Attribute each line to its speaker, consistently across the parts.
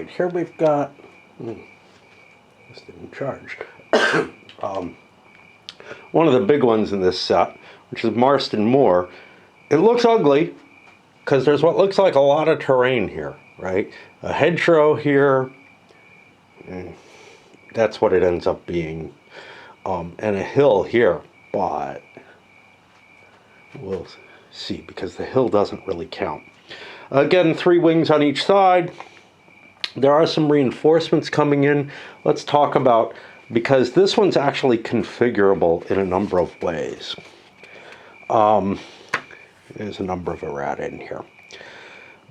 Speaker 1: Here we've got, this didn't charge, one of the big ones in this set, which is Marston Moor. It looks ugly because there's what looks like a lot of terrain here, right? A hedgerow here, and that's what it ends up being, and a hill here, but we'll see because the hill doesn't really count. Again, 3 wings on each side. There are some reinforcements coming in. Let's talk about, because this one's actually configurable in a number of ways. There's a number of errata in here.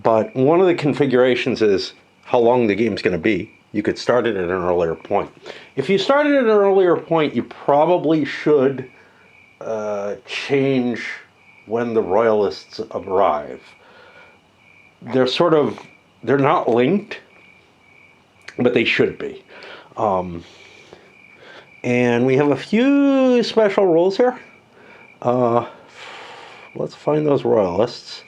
Speaker 1: But one of the configurations is how long the game's going to be. You could start it at an earlier point. If you started at an earlier point, you probably should change when the Royalists arrive. They're not linked, but they should be. And we have a few special rules here. Let's find those Royalists.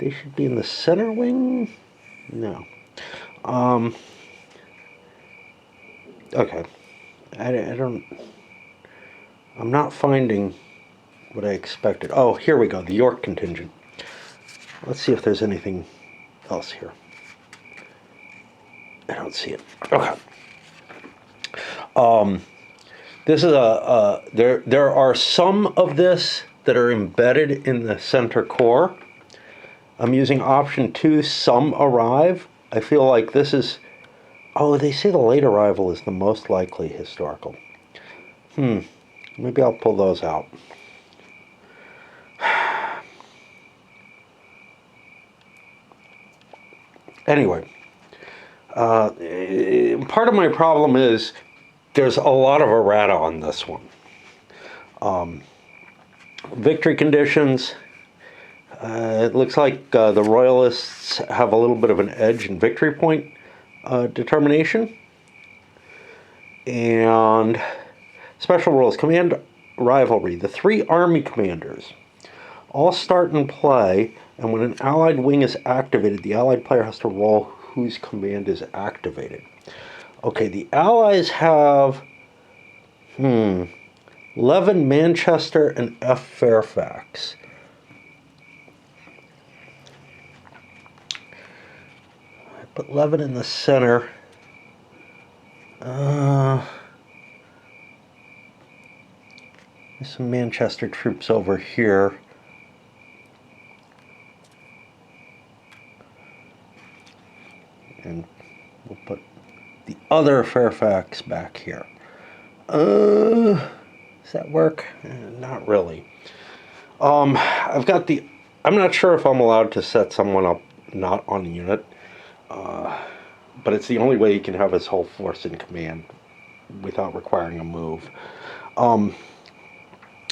Speaker 1: They should be in the center wing? No. Okay. I'm not finding what I expected. Oh, here we go, the York contingent. Let's see if there's anything else here. I don't see it. Okay. This is there are some of this that are embedded in the center core. I'm using option 2, some arrive. I feel like this is, oh, they say the late arrival is the most likely historical. Maybe I'll pull those out. Anyway, part of my problem is there's a lot of errata on this one. Victory conditions. It looks like the Royalists have a little bit of an edge in victory point determination. And special rules. Command rivalry. The 3 army commanders all start in play, and when an allied wing is activated, the allied player has to roll whose command is activated. Okay, the allies have Leven, Manchester, and F. Fairfax. I put Leven in the center. There's some Manchester troops over here. And we'll put the other Fairfax back here. Does that work? Not really. I'm not sure if I'm allowed to set someone up not on a unit, but it's the only way he can have his whole force in command without requiring a move.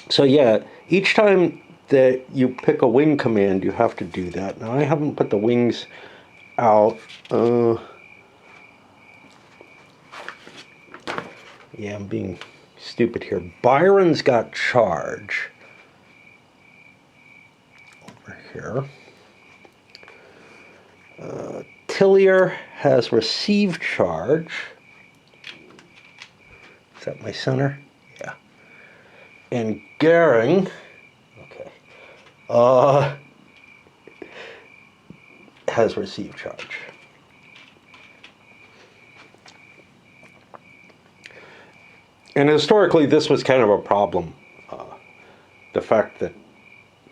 Speaker 1: So yeah, each time that you pick a wing command, you have to do that. Now I haven't put the wings out. Yeah, I'm being stupid here. Byron's got charge over here. Tillier has received charge. Is that my center? Yeah. And Goering, okay, has received charge. And historically, this was kind of a problem. The fact that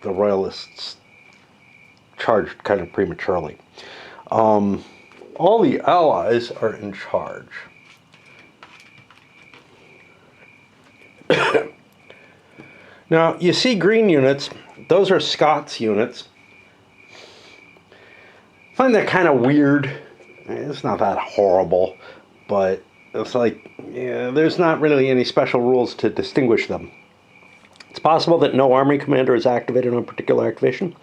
Speaker 1: the Royalists charged kind of prematurely. All the allies are in charge. Now, you see green units. Those are Scots units. I find that kind of weird. It's not that horrible, but it's like, yeah, there's not really any special rules to distinguish them. It's possible that no army commander is activated on a particular activation.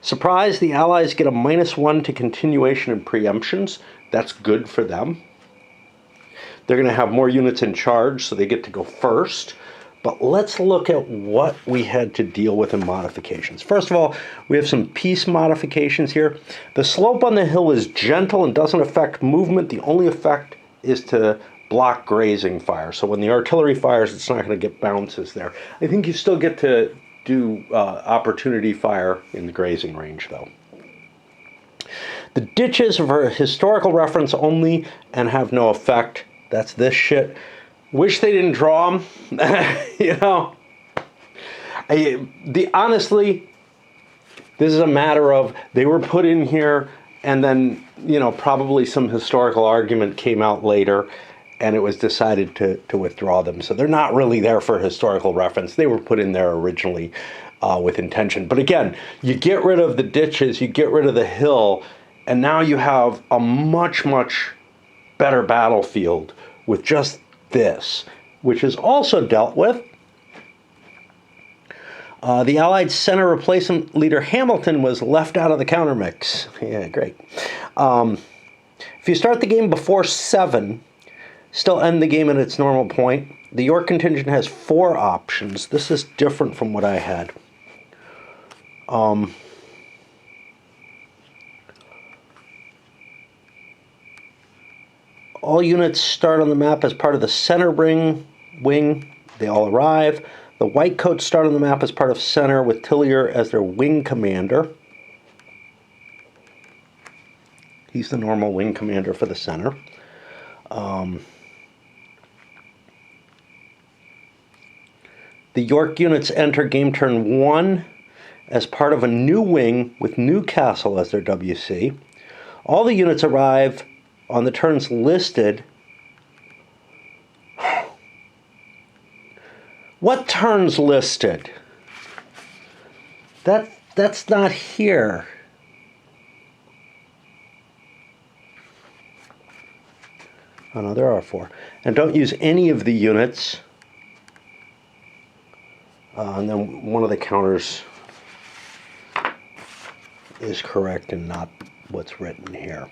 Speaker 1: Surprise, the allies get a -1 to continuation and preemptions. That's good for them. They're going to have more units in charge, so they get to go first. But let's look at what we had to deal with in modifications. First of all, we have some piece modifications here. The slope on the hill is gentle and doesn't affect movement. The only effect is to block grazing fire. So when the artillery fires, it's not going to get bounces there. I think you still get to do opportunity fire in the grazing range, though. The ditches are for historical reference only and have no effect. That's this shit. Wish they didn't draw them. You know, honestly, this is a matter of they were put in here, and then, you know, probably some historical argument came out later, and it was decided to withdraw them. So they're not really there for historical reference. They were put in there originally with intention. But again, you get rid of the ditches, you get rid of the hill, and now you have a much, much better battlefield with just this, which is also dealt with. The Allied center replacement leader Hamilton was left out of the countermix. Yeah, great. If you start the game before 7, still end the game at its normal point. The York contingent has 4 options. This is different from what I had. All units start on the map as part of the center wing. They all arrive. The Whitecoats start on the map as part of center with Tillier as their wing commander. He's the normal wing commander for the center. The York units enter game turn 1 as part of a new wing with Newcastle as their WC. All the units arrive on the turns listed. What turns listed? That's not here. Oh no, there are 4. And don't use any of the units. And then one of the counters is correct and not what's written here.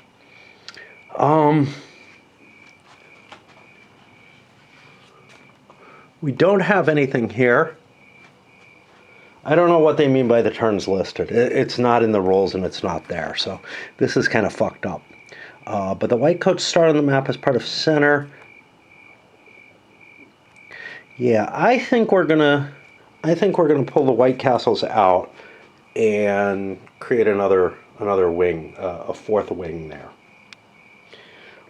Speaker 1: We don't have anything here. I don't know what they mean by the turns listed. It's not in the rules and it's not there, so this is kind of fucked up. But the Whitecoats start on the map as part of center. Yeah, I think we're gonna pull the White Castles out and create another wing, a 4th wing there,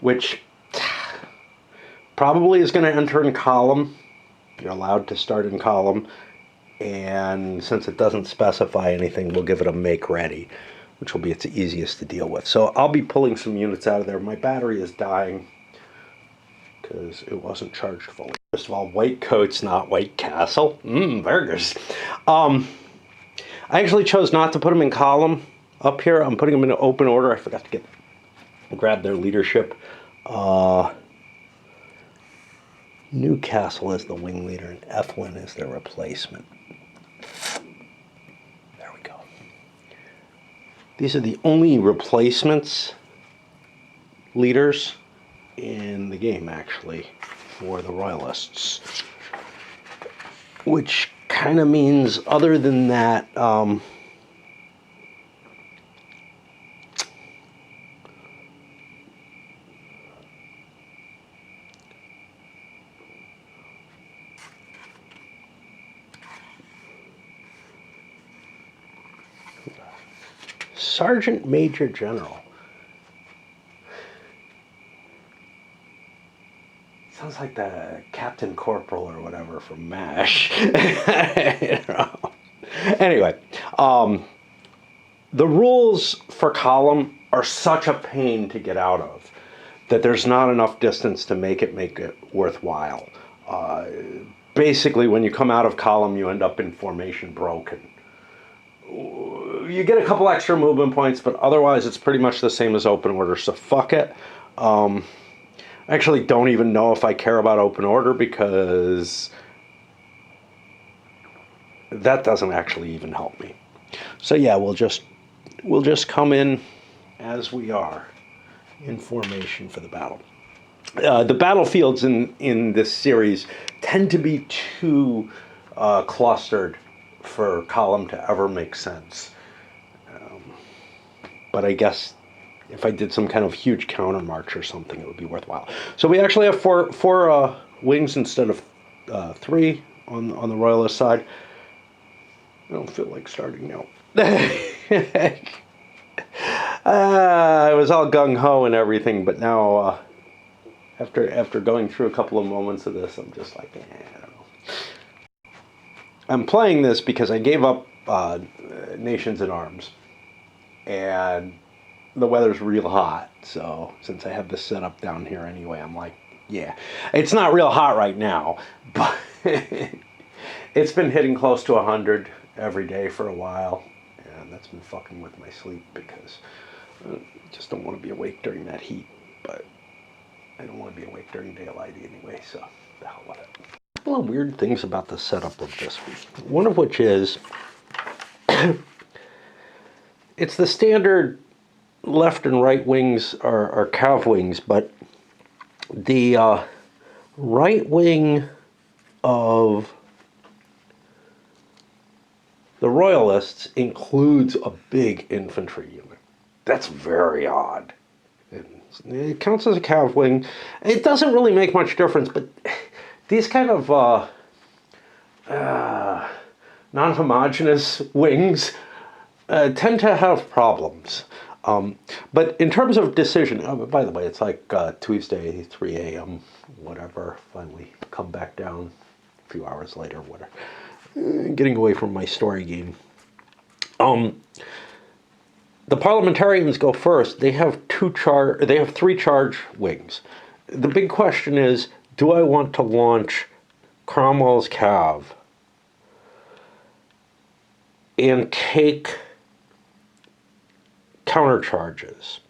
Speaker 1: which probably is going to enter in column. You're allowed to start in column, and since it doesn't specify anything, we'll give it a make ready, which will be its easiest to deal with. So I'll be pulling some units out of there. My battery is dying because it wasn't charged fully. First of all, Whitecoats, not White Castle. Burgers. I actually chose not to put them in column up here. I'm putting them in open order. I forgot to grab their leadership. Newcastle is the wing leader and Eflin is their replacement. There we go. These are the only replacements leaders in the game, actually, for the Royalists. Which kind of means, other than that, Sergeant Major General. Sounds like the Captain Corporal or whatever from MASH. You know. Anyway, the rules for column are such a pain to get out of that there's not enough distance to make it worthwhile. Basically, when you come out of column, you end up in formation broken. You get a couple extra movement points, but otherwise it's pretty much the same as open order, so fuck it. I actually don't even know if I care about open order because that doesn't actually even help me. So yeah, we'll just come in as we are in formation for the battle. The battlefields in this series tend to be too clustered for column to ever make sense. But I guess if I did some kind of huge counter march or something, it would be worthwhile. So we actually have four wings instead of three on the Royalist side. I don't feel like starting now. I was all gung-ho and everything, but now after going through a couple of moments of this, I'm just like, I don't know. I'm playing this because I gave up Nations in Arms, and the weather's real hot. So since I have this set up down here anyway, I'm like, yeah, it's not real hot right now, but it's been hitting close to 100 every day for a while, and that's been fucking with my sleep because I just don't want to be awake during that heat, but I don't want to be awake during daylight anyway, so the hell with it. A couple of weird things about the setup of this week. One of which is it's the standard left and right wings are cav wings, but the right wing of the Royalists includes a big infantry unit. That's very odd. It counts as a cav wing. It doesn't really make much difference, but these kind of non-homogeneous wings tend to have problems. But in terms of decision, by the way, it's like Tuesday, 3 a.m., whatever, finally come back down a few hours later, whatever. Getting away from my story game. The Parliamentarians go first. They have three charge wings. The big question is, do I want to launch Cromwell's cav and take countercharges,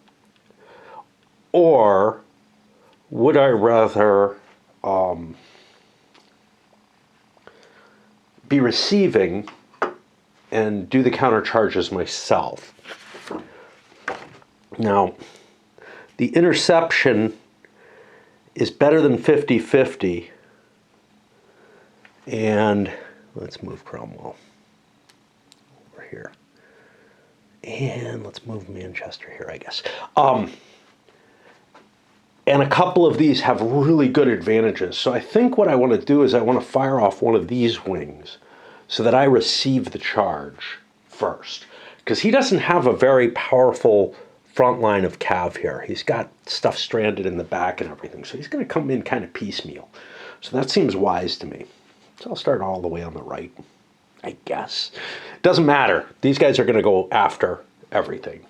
Speaker 1: or would I rather be receiving and do the countercharges myself? Now, the interception is better than 50-50, and let's move Cromwell over here. And let's move Manchester here, I guess. And a couple of these have really good advantages. So I think what I want to do is I want to fire off one of these wings so that I receive the charge first. Because he doesn't have a very powerful front line of cav here. He's got stuff stranded in the back and everything. So he's going to come in kind of piecemeal. So that seems wise to me. So I'll start all the way on the right, I guess. Doesn't matter. These guys are going to go after everything.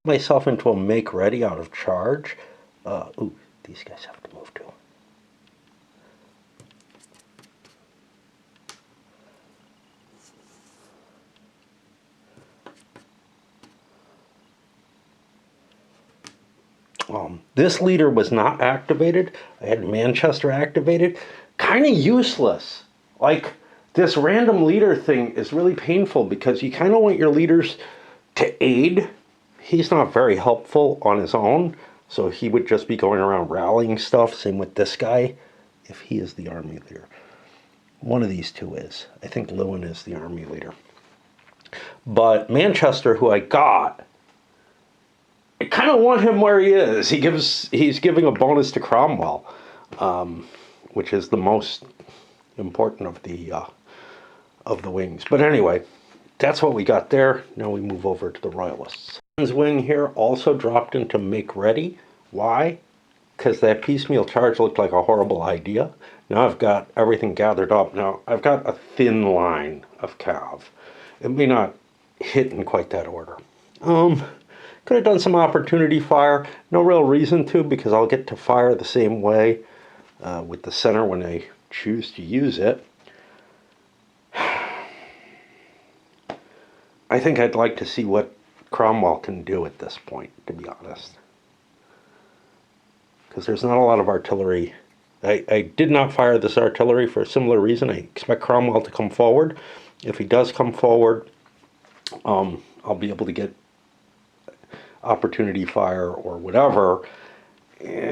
Speaker 1: Myself into a make ready out of charge. Ooh, these guys have to move too. This leader was not activated. I had Manchester activated. Kind of useless. Like, this random leader thing is really painful because you kind of want your leaders to aid. He's not very helpful on his own, so he would just be going around rallying stuff. Same with this guy, if he is the army leader. One of these two is. I think Lewin is the army leader. But Manchester, who I got, I kind of want him where he is. He's giving a bonus to Cromwell, which is the most important of the wings. But anyway, that's what we got there. Now we move over to the Royalists. His wing here also dropped into make ready. Why? Because that piecemeal charge looked like a horrible idea. Now I've got everything gathered up. Now I've got a thin line of cav. It may not hit in quite that order. Could have done some opportunity fire. No real reason to, because I'll get to fire the same way with the center when I choose to use it. I think I'd like to see what Cromwell can do at this point, to be honest. Because there's not a lot of artillery. I did not fire this artillery for a similar reason. I expect Cromwell to come forward. If he does come forward, I'll be able to get opportunity fire or whatever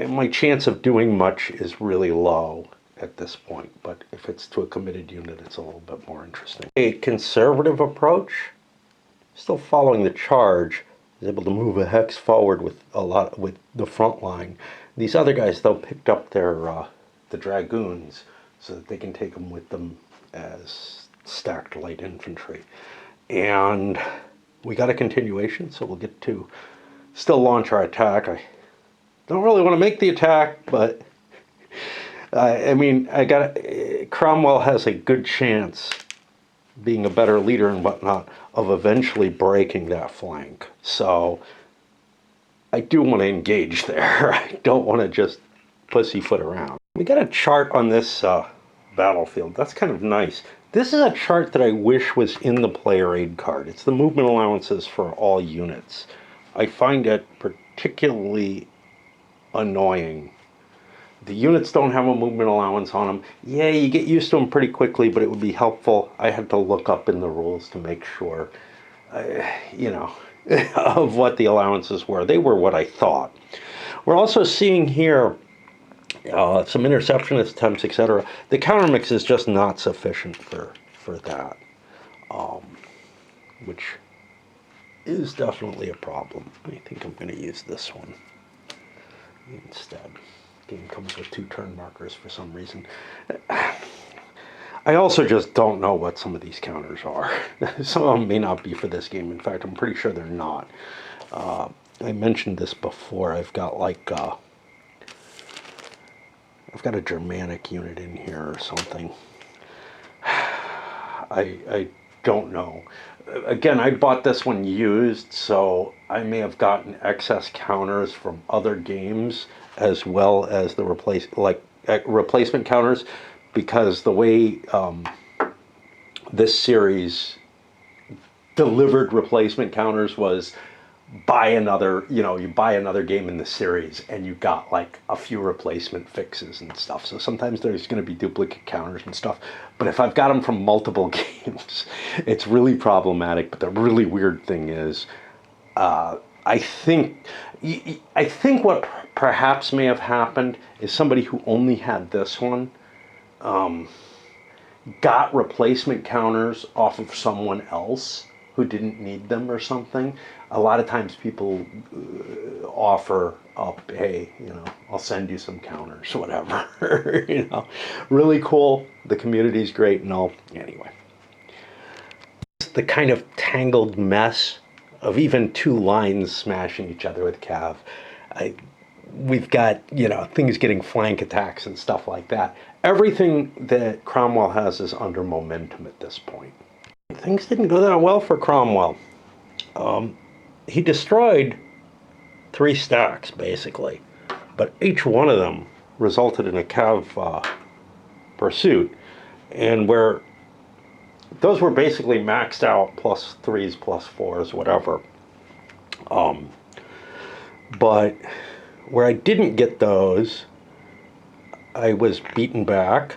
Speaker 1: my chance of doing much is really low at this point. But if it's to a committed unit, it's a little bit more interesting. A conservative approach, still following the charge, is able to move a hex forward with the front line. These other guys, though, picked up their the dragoons so that they can take them with them as stacked light infantry. And we got a continuation, so we'll get to still launch our attack. I don't really want to make the attack, but I mean, Cromwell has a good chance, being a better leader and whatnot, of eventually breaking that flank. So I do want to engage there. I don't want to just pussyfoot around. We got a chart on this battlefield. That's kind of nice. This is a chart that I wish was in the player aid card. It's the movement allowances for all units. I find it particularly annoying. The units don't have a movement allowance on them. Yeah, you get used to them pretty quickly, but it would be helpful. I had to look up in the rules to make sure, you know, of what the allowances were. They were what I thought. We're also seeing here some interceptionist attempts, etc. The counter mix is just not sufficient for that, which is definitely a problem. I think I'm going to use this one instead. Game comes with 2 turn markers for some reason. I also just don't know what some of these counters are. Some of them may not be for this game. In fact, I'm pretty sure they're not. I mentioned this before. I've got like I've got a Germanic unit in here or something. I don't know. Again, I bought this one used, so I may have gotten excess counters from other games as well as the replacement counters, because the way this series delivered replacement counters was buy another, you buy another game in the series and you got like a few replacement fixes and stuff. So sometimes there's going to be duplicate counters and stuff. But if I've got them from multiple games, it's really problematic. But the really weird thing is, I think what perhaps may have happened is somebody who only had this one got replacement counters off of someone else who didn't need them or something. A lot of times people offer up, hey, I'll send you some counters, whatever. Really cool. The community's great and all. Anyway, the kind of tangled mess of even 2 lines smashing each other with cav. We've got, things getting flank attacks and stuff like that. Everything that Cromwell has is under momentum at this point. Things didn't go that well for Cromwell. He destroyed 3 stacks, basically. But each one of them resulted in a cav pursuit. And where those were basically maxed out, +3s, +4s, whatever. But where I didn't get those, I was beaten back.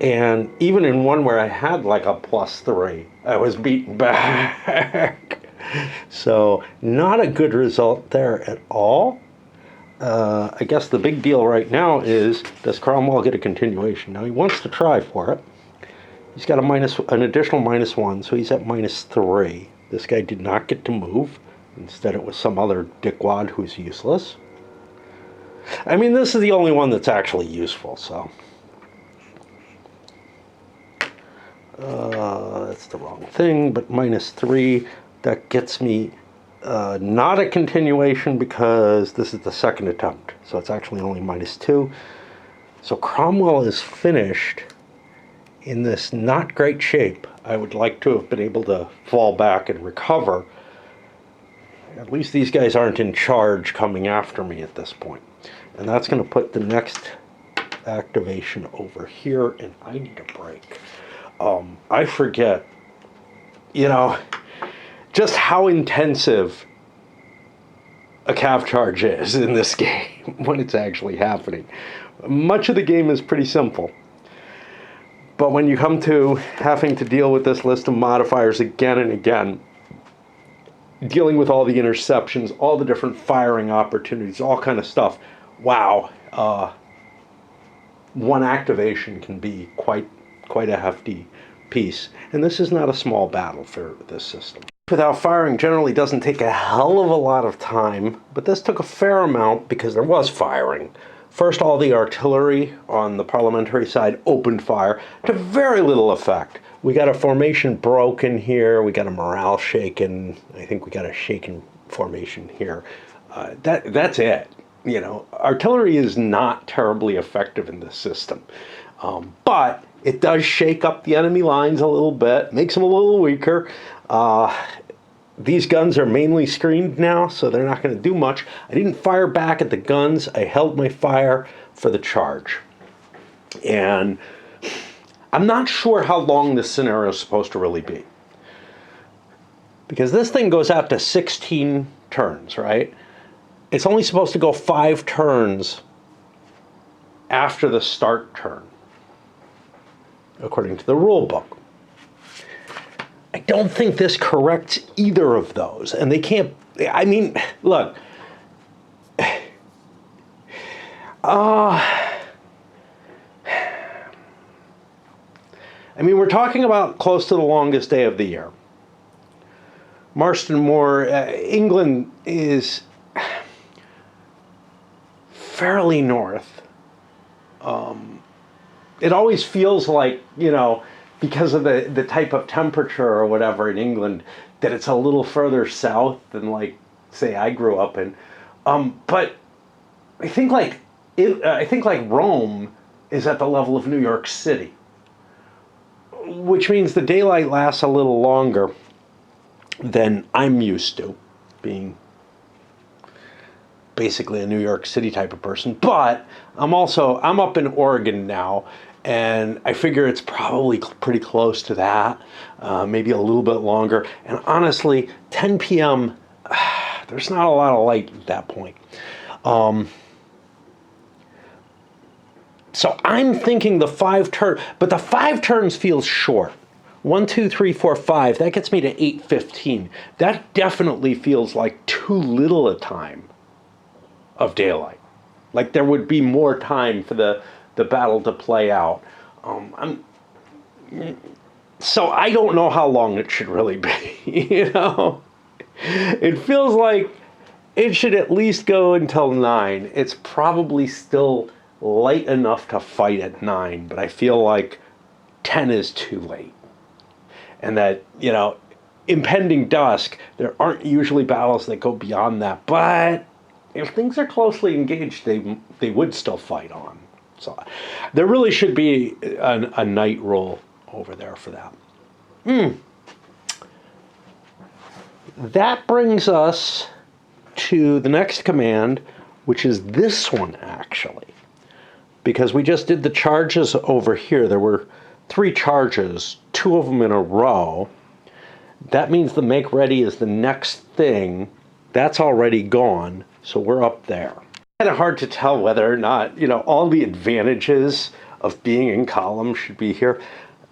Speaker 1: And even in one where I had like a +3, I was beaten back. So not a good result there at all. I guess the big deal right now is, does Cromwell get a continuation? Now he wants to try for it. He's got an additional -1, so he's at -3. This guy did not get to move. Instead it was some other dickwad who's useless. I mean, this is the only one that's actually useful, so. That's the wrong thing, but -3, that gets me not a continuation because this is the second attempt, so it's actually only -2. So Cromwell is finished in this not great shape. I would like to have been able to fall back and recover. At least these guys aren't in charge coming after me at this point. And that's going to put the next activation over here, and I need a break. I forget, just how intensive a cav charge is in this game when it's actually happening. Much of the game is pretty simple. But when you come to having to deal with this list of modifiers again and again, dealing with all the interceptions, all the different firing opportunities, all kind of stuff, wow, one activation can be quite a hefty piece. And this is not a small battle for this system. Without firing generally doesn't take a hell of a lot of time, but this took a fair amount because there was firing. First, all the artillery on the parliamentary side opened fire to very little effect. We got a formation broken here, we got a morale shaken, I think we got a shaken formation here. That's it. You know, artillery is not terribly effective in this system, but it does shake up the enemy lines a little bit, makes them a little weaker. These guns are mainly screened now, so they're not going to do much. I didn't fire back at the guns. I held my fire for the charge. And I'm not sure how long this scenario is supposed to really be. Because this thing goes out to 16 turns, right? It's only supposed to go 5 turns after the start turn, according to the rule book. I don't think this corrects either of those. And they can't, I mean, look. I mean, we're talking about close to the longest day of the year. Marston, Moor, England is fairly north. It always feels like, you know, because of the type of temperature or whatever in England, that it's a little further south than, like, say, I grew up in. But I think like Rome is at the level of New York City, which means the daylight lasts a little longer than I'm used to, being basically a New York City type of person. But I'm up in Oregon now, and I figure it's probably pretty close to that, maybe a little bit longer. And honestly, 10 p.m., there's not a lot of light at that point. So I'm thinking the 5 turn, but the 5 turns feels short. 1, 2, 3, 4, 5, that gets me to 8:15. That definitely feels like too little a time of daylight. Like there would be more time for the battle to play out. So I don't know how long it should really be, you know? It feels like it should at least go until 9. It's probably still light enough to fight at 9, but I feel like 10 is too late. And that, you know, impending dusk, there aren't usually battles that go beyond that, but if things are closely engaged, they would still fight on. So there really should be a night rule over there for that. That brings us to the next command, which is this one, actually. Because we just did the charges over here. There were 3 charges, 2 of them in a row. That means the make ready is the next thing. That's already gone, so we're up there. Kind of hard to tell whether or not, you know, all the advantages of being in column should be here,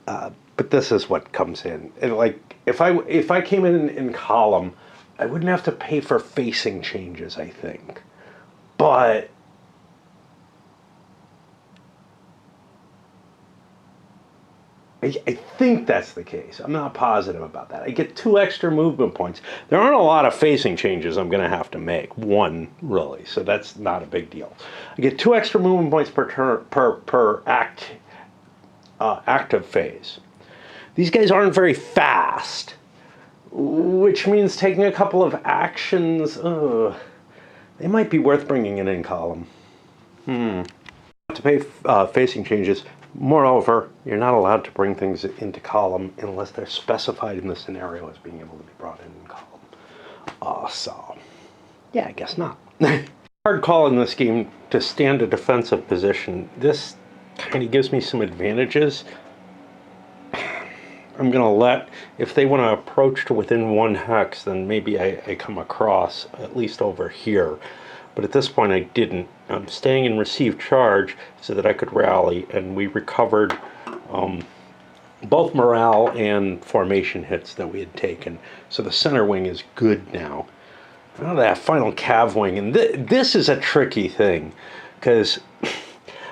Speaker 1: but this is what comes in. And like, if I came in column, I wouldn't have to pay for facing changes, I think. But I think that's the case. I'm not positive about that. I get 2 extra movement points. There aren't a lot of facing changes I'm going to have to make. 1, really. So that's not a big deal. I get 2 extra movement points per turn, per active phase. These guys aren't very fast, which means taking a couple of actions, they might be worth bringing in column. To pay facing changes. Moreover, you're not allowed to bring things into column unless they're specified in the scenario as being able to be brought in column. So, yeah, I guess not. Hard call in this game to stand a defensive position. This kind of gives me some advantages. I'm going to let, if they want to approach to within 1 hex, then maybe I come across, at least over here. But at this point I didn't. I'm staying in receive charge so that I could rally, and we recovered both morale and formation hits that we had taken. So the center wing is good now. Oh, that final cav wing, and this is a tricky thing, because,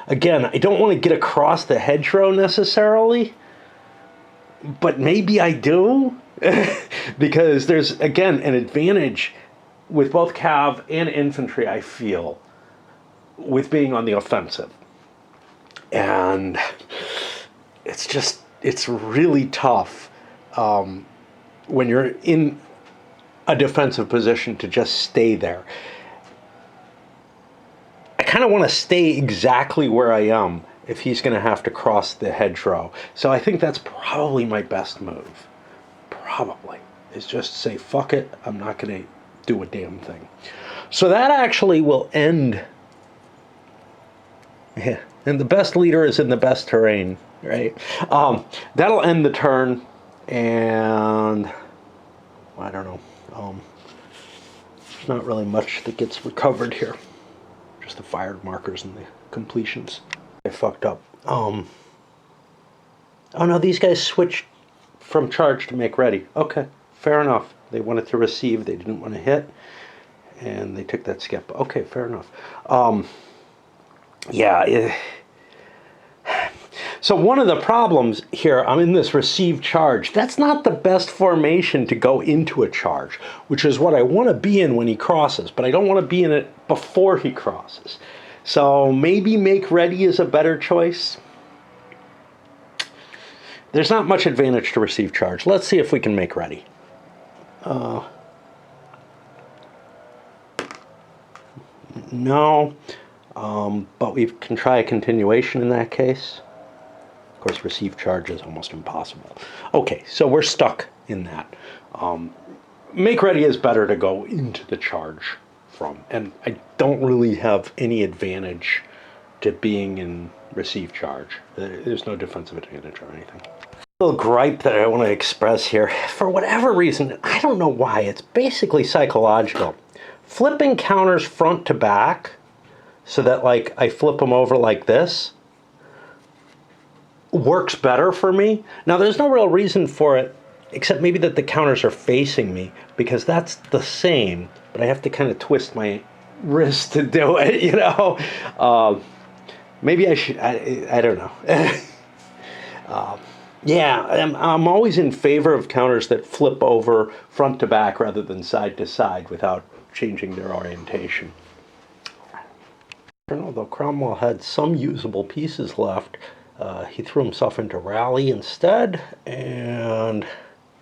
Speaker 1: again, I don't want to get across the hedgerow necessarily, but maybe I do, because there's, again, an advantage with both cav and infantry, I feel, with being on the offensive. And it's really tough when you're in a defensive position to just stay there. I kind of want to stay exactly where I am if he's going to have to cross the hedgerow. So I think that's probably my best move. Probably. Is just say, fuck it, I'm not going to do a damn thing. So that actually will end. Yeah. And the best leader is in the best terrain, right? That'll end the turn. And I don't know. There's not really much that gets recovered here. Just the fired markers and the completions. I fucked up. Oh no, these guys switched from charge to make ready. Okay, fair enough. They wanted to receive, they didn't want to hit, and they took that skip. Okay, fair enough. Yeah. So one of the problems here, I'm in this receive charge. That's not the best formation to go into a charge, which is what I want to be in when he crosses, but I don't want to be in it before he crosses. So maybe make ready is a better choice. There's not much advantage to receive charge. Let's see if we can make ready. No, but we can try a continuation in that case. Of course, receive charge is almost impossible. Okay, so we're stuck in that. Make ready is better to go into the charge from, and I don't really have any advantage to being in receive charge. There's no defensive advantage or anything. A little gripe that I want to express here. For whatever reason, I don't know why, it's basically psychological. Flipping counters front to back so that like I flip them over like this works better for me. Now there's no real reason for it except maybe that the counters are facing me, because that's the same, but I have to kind of twist my wrist to do it, you know. Maybe I should, I don't know. Yeah, I'm always in favor of counters that flip over front to back rather than side to side without changing their orientation. Although Cromwell had some usable pieces left, he threw himself into rally instead and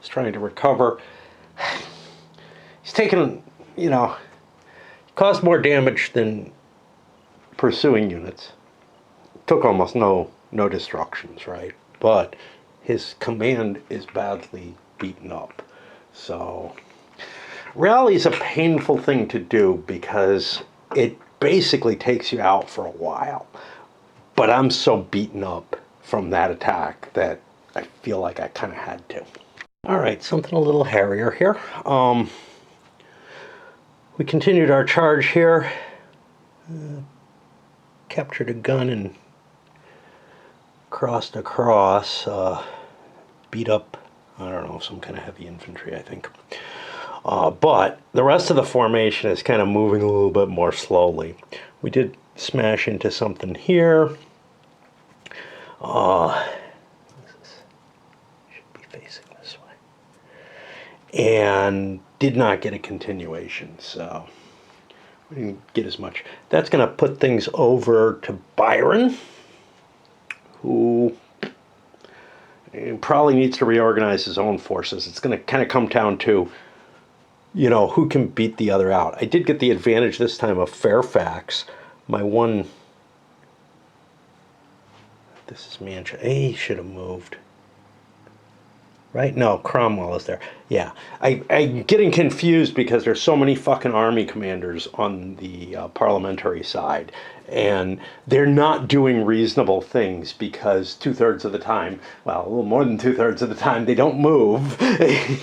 Speaker 1: is trying to recover. He's taken, you know, caused more damage than pursuing units. Took almost no destructions, right? But his command is badly beaten up. So rally is a painful thing to do because it basically takes you out for a while. But I'm so beaten up from that attack that I feel like I kind of had to. All right, something a little hairier here. We continued our charge here. Captured a gun and crossed across. Beat up, I don't know, some kind of heavy infantry, I think. But the rest of the formation is kind of moving a little bit more slowly. We did smash into something here. Should be facing this way. And did not get a continuation, so we didn't get as much. That's going to put things over to Byron, who probably needs to reorganize his own forces. It's going to kind of come down to, you know, who can beat the other out. I did get the advantage this time of Fairfax. My one... This is Manchester. He should have moved. Right? No, Cromwell is there. Yeah. I'm getting confused because there's so many fucking army commanders on the parliamentary side. And they're not doing reasonable things because 2/3 of the time, well, a little more than 2/3 of the time, they don't move.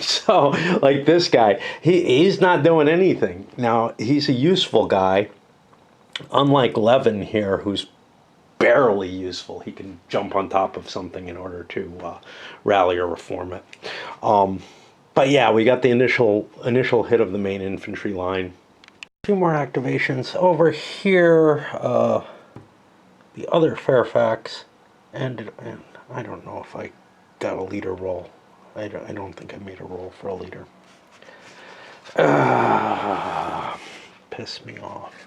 Speaker 1: So, like this guy, he's not doing anything. Now, he's a useful guy, unlike Levin here, who's barely useful. He can jump on top of something in order to rally or reform it. But yeah, we got the initial hit of the main infantry line. A few more activations over here. The other Fairfax ended, and I don't know if I got a leader roll. I don't think I made a roll for a leader. Piss me off.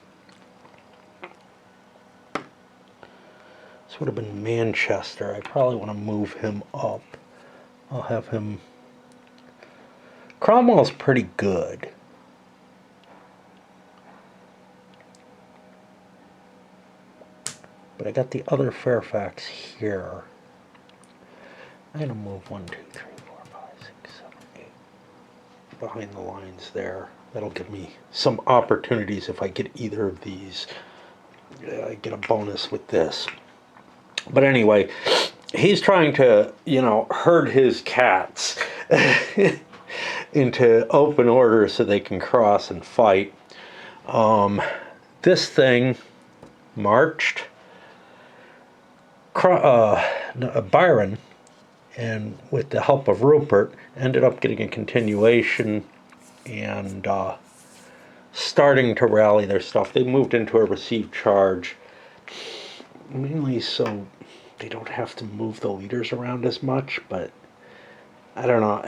Speaker 1: This would have been Manchester. I probably want to move him up. I'll have him. Cromwell's pretty good. But I got the other Fairfax here. I'm going to move 1, 2, 3, 4, 5, 6, 7, 8 behind the lines there. That'll give me some opportunities if I get either of these. I get a bonus with this. But anyway, he's trying to, herd his cats into open order so they can cross and fight. This thing marched Byron, and with the help of Rupert, ended up getting a continuation and starting to rally their stuff. They moved into a received charge, mainly so they don't have to move the leaders around as much, but I don't know.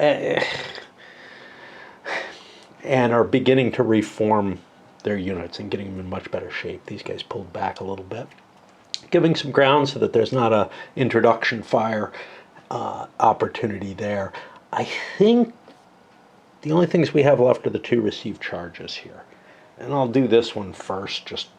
Speaker 1: And are beginning to reform their units and getting them in much better shape. These guys pulled back a little bit, giving some ground so that there's not a introduction fire opportunity there. I think the only things we have left are the 2 received charges here. And I'll do this one first just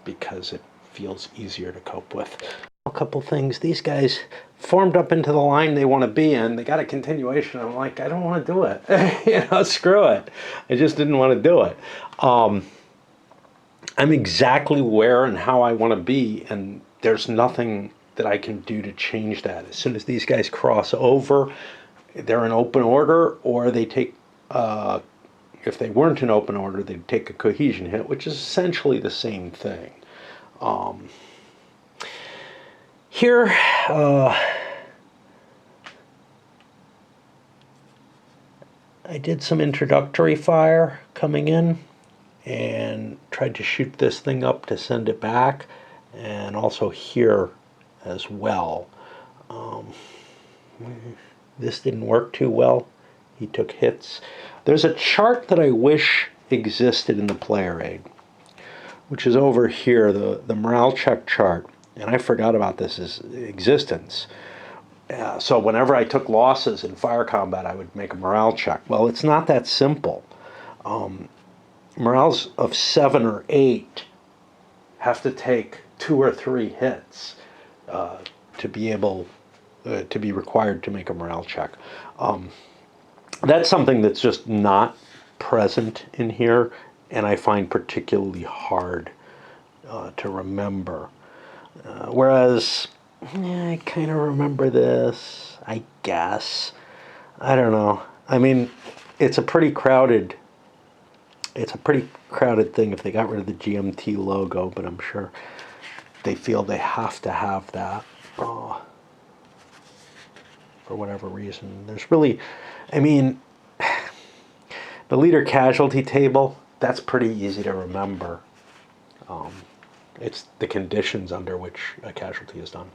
Speaker 1: because it feels easier to cope with. A couple things. These guys formed up into the line they want to be in. They got a continuation. I'm like, I don't want to do it. Screw it. I just didn't want to do it. I'm exactly where and how I want to be, and there's nothing that I can do to change that. As soon as these guys cross over, they're in open order, or they take, if they weren't in open order, they'd take a cohesion hit, which is essentially the same thing. Here, I did some introductory fire coming in and tried to shoot this thing up to send it back, and also here as well. This didn't work too well. He took hits. There's a chart that I wish existed in the player aid, which is over here, the morale check chart. And I forgot about this existence. So whenever I took losses in fire combat, I would make a morale check. Well, it's not that simple. Morales of 7 or 8 have to take 2 or 3 hits to be able to be required to make a morale check. That's something that's just not present in here, and I find particularly hard to remember. Whereas, I kind of remember this, I guess. I don't know. I mean, it's a pretty crowded thing if they got rid of the GMT logo, but I'm sure they feel they have to have that for whatever reason. There's really, I mean, the leader casualty table, that's pretty easy to remember. It's the conditions under which a casualty is done.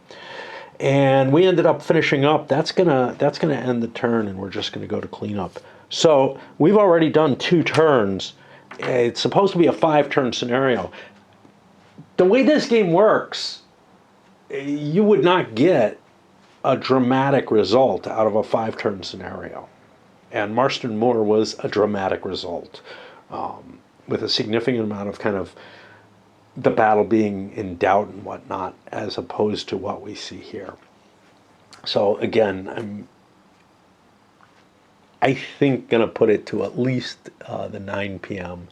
Speaker 1: And we ended up finishing up. That's gonna end the turn, and we're just gonna go to cleanup. So we've already done 2 turns. It's supposed to be a 5-turn scenario. The way this game works, you would not get a dramatic result out of a 5-turn scenario. And Marston Moor was a dramatic result, with a significant amount of kind of the battle being in doubt and whatnot, as opposed to what we see here. So again, I think gonna put it to at least the 9 p.m.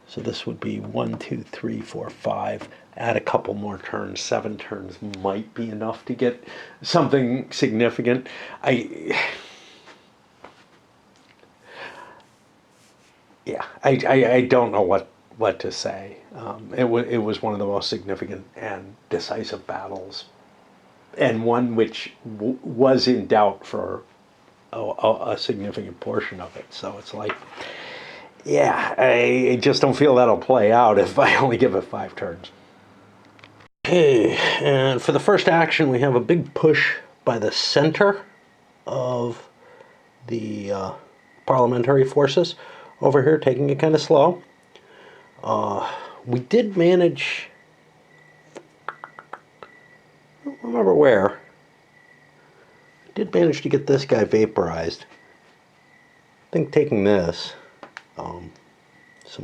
Speaker 1: So this would be 1, 2, 3, 4, 5. Add a couple more turns. 7 turns might be enough to get something significant. I don't know what to say. It was one of the most significant and decisive battles, and one which was in doubt for a significant portion of it. So it's like, yeah, I just don't feel that'll play out if I only give it 5 turns. Okay, and for the first action, we have a big push by the center of the parliamentary forces over here, taking it kind of slow. We did manage, I don't remember where, did manage to get this guy vaporized. I think taking this, some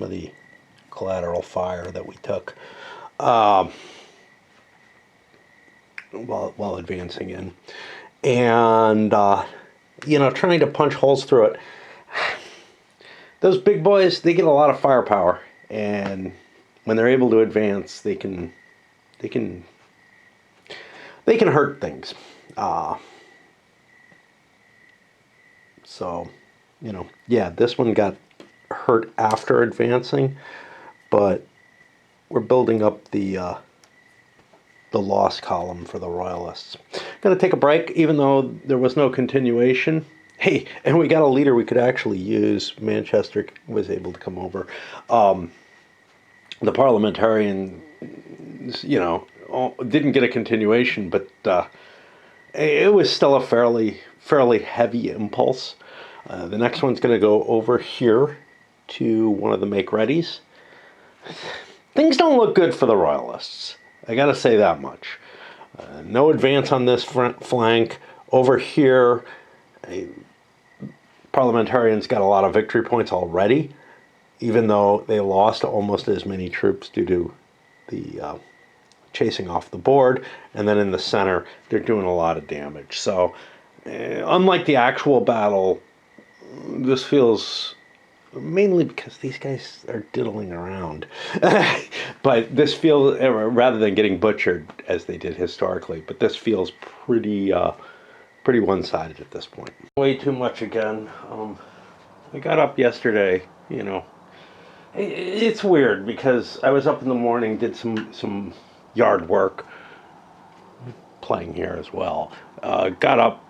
Speaker 1: of the collateral fire that we took while advancing in, and you know, trying to punch holes through it. Those big boys, they get a lot of firepower, and when they're able to advance, they can hurt things. So, you know, yeah, this one got hurt after advancing, but we're building up the loss column for the Royalists. Going to take a break, even though there was no continuation. Hey, and we got a leader we could actually use. Manchester was able to come over. The Parliamentarian, you know, didn't get a continuation, but it was still a fairly heavy impulse. The next one's going to go over here to one of the make-readies. Things don't look good for the Royalists. I got to say that much. No advance on this front flank. Over here, Parliamentarians got a lot of victory points already, even though they lost almost as many troops due to the chasing off the board. And then in the center, they're doing a lot of damage. So, unlike the actual battle, this feels, mainly because these guys are diddling around, but this feels, rather than getting butchered as they did historically, but this feels pretty one-sided at this point. Way too much again. I got up yesterday, you know. It's weird because I was up in the morning, did some yard work, playing here as well. Got up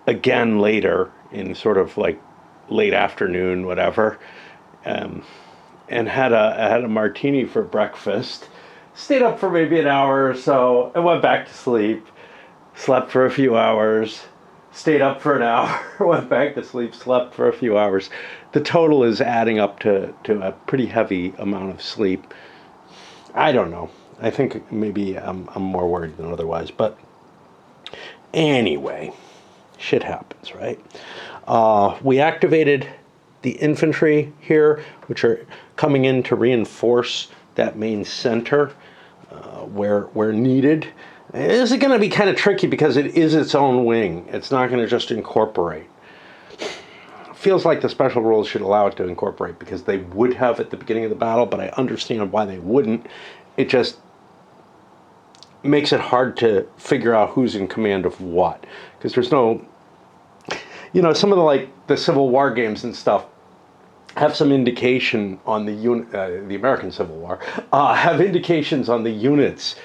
Speaker 1: again later in sort of like late afternoon, whatever, and had a martini for breakfast. Stayed up for maybe an hour or so, and went back to sleep. Slept for a few hours. Stayed up for an hour. Went back to sleep. Slept for a few hours. The total is adding up to a pretty heavy amount of sleep. I don't know. I think maybe I'm more worried than otherwise, but anyway, shit happens, right? We activated the infantry here, which are coming in to reinforce that main center where needed. This is going to be kind of tricky because it is its own wing. It's not going to just incorporate. Feels like the special rules should allow it to incorporate because they would have at the beginning of the battle, but I understand why they wouldn't. It just makes it hard to figure out who's in command of what, because there's no, you know, some of the Civil War games and stuff have some indication on the American Civil War, have indications on the units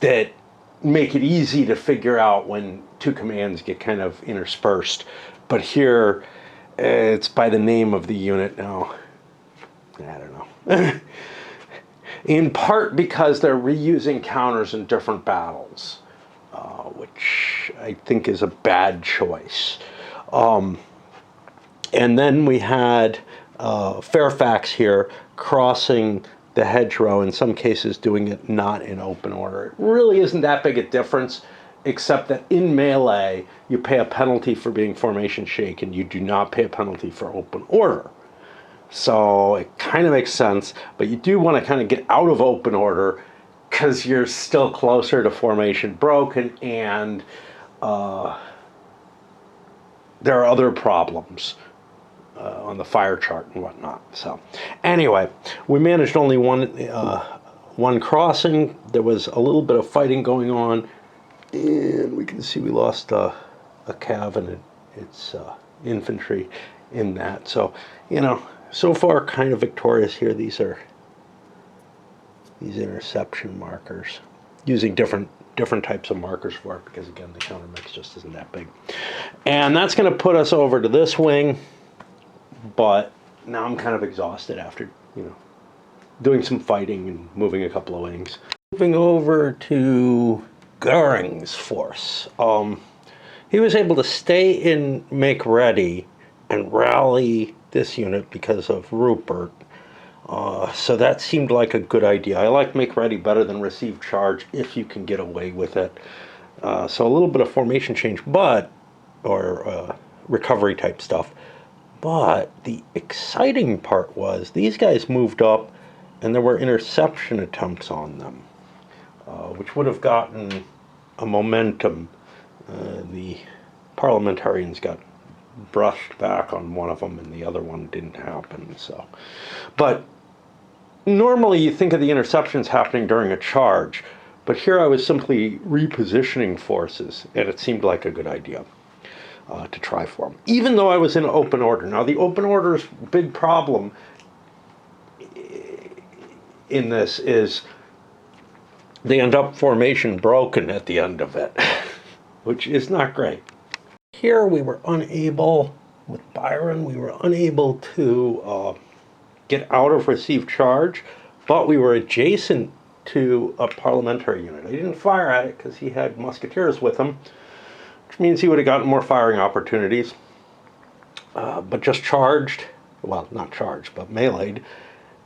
Speaker 1: that make it easy to figure out when two commands get kind of interspersed. But here, it's by the name of the unit now. I don't know. In part because they're reusing counters in different battles, which I think is a bad choice. And then we had Fairfax here crossing the hedgerow, in some cases doing it not in open order. It really isn't that big a difference, except that in melee, you pay a penalty for being formation shaken. You do not pay a penalty for open order. So it kind of makes sense, but you do want to kind of get out of open order because you're still closer to formation broken, and there are other problems on the fire chart and whatnot. So anyway, we managed only one crossing. There was a little bit of fighting going on, and we can see we lost a cav and its infantry in that. So, you know, so far kind of victorious here. These are these interception markers. using different types of markers for it, because again, the counter mix just isn't that big. And that's going to put us over to this wing, but now I'm kind of exhausted after, you know, doing some fighting and moving a couple of wings. Moving over to Goring's force. He was able to stay in Make Ready and rally this unit because of Rupert. So that seemed like a good idea. I like Make Ready better than Receive Charge if you can get away with it. So a little bit of formation change, or recovery type stuff. But the exciting part was these guys moved up and there were interception attempts on them, which would have gotten a momentum. The parliamentarians got brushed back on one of them and the other one didn't happen. So, but normally you think of the interceptions happening during a charge, but here I was simply repositioning forces and it seemed like a good idea to try for them, even though I was in open order. Now the open order's big problem in this is they end up formation broken at the end of it, which is not great. Here we were unable, with Byron, we were unable to get out of Receive Charge, but we were adjacent to a parliamentary unit. I didn't fire at it because he had musketeers with him, which means he would have gotten more firing opportunities, but just charged, well, not charged, but meleeed,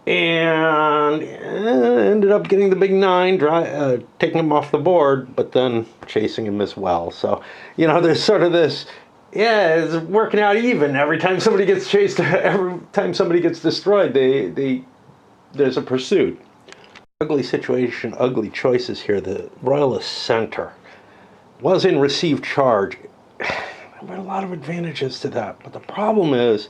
Speaker 1: and ended up getting the big 9, taking him off the board, but then chasing him as well. So, you know, there's sort of this, yeah, it's working out even. Every time somebody gets chased, every time somebody gets destroyed, there's a pursuit. Ugly situation, ugly choices here. The Royalist center was in Receive Charge. There were a lot of advantages to that, but the problem is,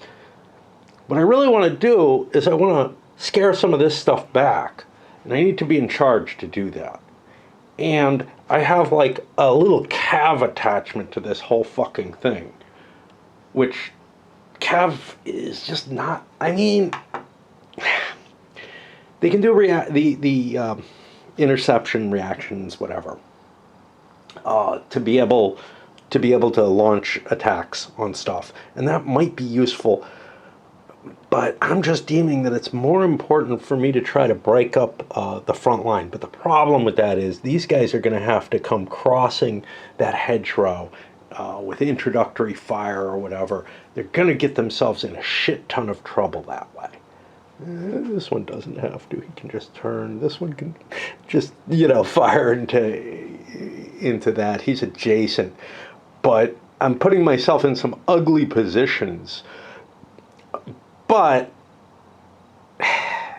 Speaker 1: what I really want to do is I want to scare some of this stuff back, and I need to be in charge to do that. And I have like a little cav attachment to this whole fucking thing, which cav is just not, I mean, they can do the interception reactions, whatever, to be able to launch attacks on stuff, and that might be useful. But I'm just deeming that it's more important for me to try to break up the front line. But the problem with that is these guys are going to have to come crossing that hedgerow with introductory fire or whatever. They're going to get themselves in a shit ton of trouble that way. This one doesn't have to. He can just turn. This one can just, you know, fire into that. He's adjacent. But I'm putting myself in some ugly positions. But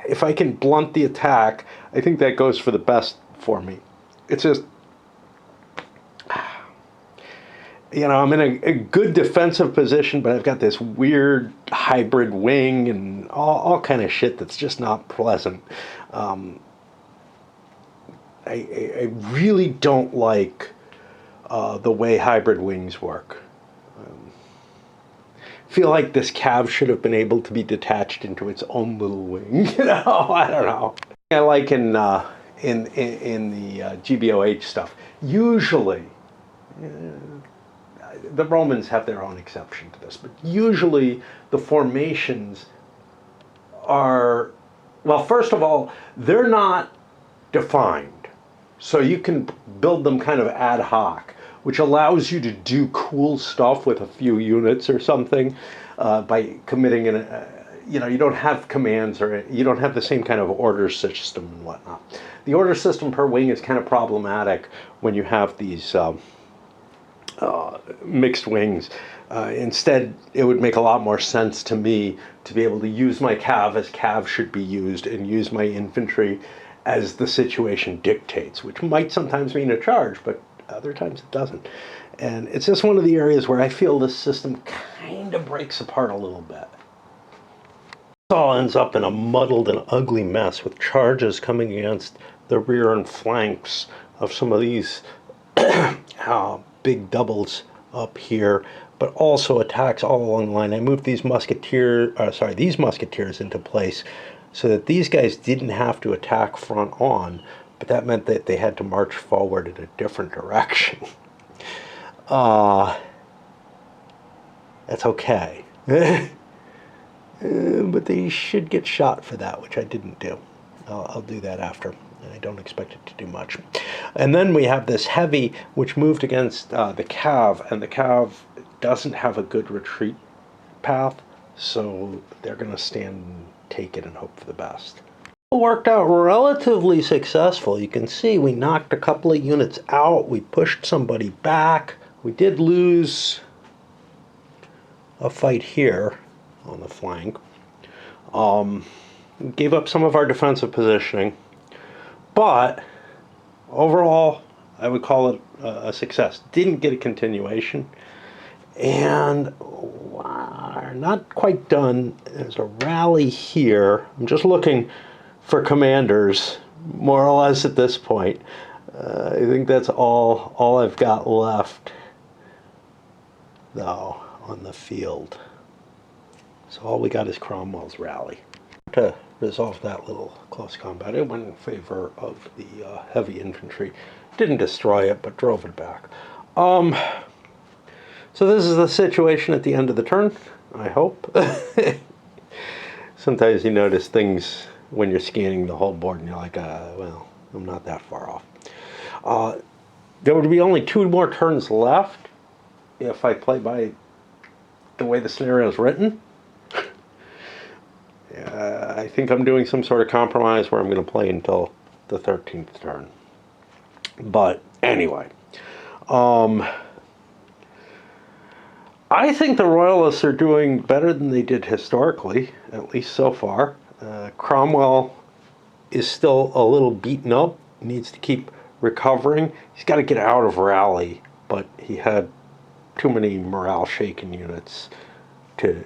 Speaker 1: if I can blunt the attack, I think that goes for the best for me. It's just, you know, I'm in a good defensive position, but I've got this weird hybrid wing and all kind of shit that's just not pleasant. I really don't like the way hybrid wings work. Feel like this cav should have been able to be detached into its own little wing. You know, I don't know. I like in the GBOH stuff. Usually, the Romans have their own exception to this, but usually the formations are, well, first of all, they're not defined, so you can build them kind of ad hoc, which allows you to do cool stuff with a few units or something by committing you know, you don't have commands or you don't have the same kind of order system and whatnot. The order system per wing is kind of problematic when you have these mixed wings. Instead, it would make a lot more sense to me to be able to use my cav as cav should be used and use my infantry as the situation dictates, which might sometimes mean a charge, but other times it doesn't. And it's just one of the areas where I feel this system kind of breaks apart a little bit. It all ends up in a muddled and ugly mess with charges coming against the rear and flanks of some of these big doubles up here, but also attacks all along the line. I moved these musketeers into place so that these guys didn't have to attack front on, but that meant that they had to march forward in a different direction. That's okay. But they should get shot for that, which I didn't do. I'll do that after. I don't expect it to do much. And then we have this heavy, which moved against the cav, and the cav doesn't have a good retreat path, so they're going to stand and take it and hope for the best. It worked out relatively successful. You can see we knocked a couple of units out. We pushed somebody back. We did lose a fight here on the flank. Gave up some of our defensive positioning, but overall I would call it a success. Didn't get a continuation, and we're not quite done. There's a rally here. I'm just looking for commanders, more or less at this point. I think that's all I've got left, though, on the field. So all we got is Cromwell's rally. To resolve that little close combat, it went in favor of the heavy infantry. Didn't destroy it, but drove it back. So this is the situation at the end of the turn, I hope. Sometimes you notice things when you're scanning the whole board and you're like, well, I'm not that far off. There would be only 2 more turns left if I play by the way the scenario is written. I think I'm doing some sort of compromise where I'm going to play until the 13th turn. But anyway, I think the Royalists are doing better than they did historically, at least so far. Cromwell is still a little beaten up, needs to keep recovering. He's got to get out of rally, but he had too many morale-shaken units to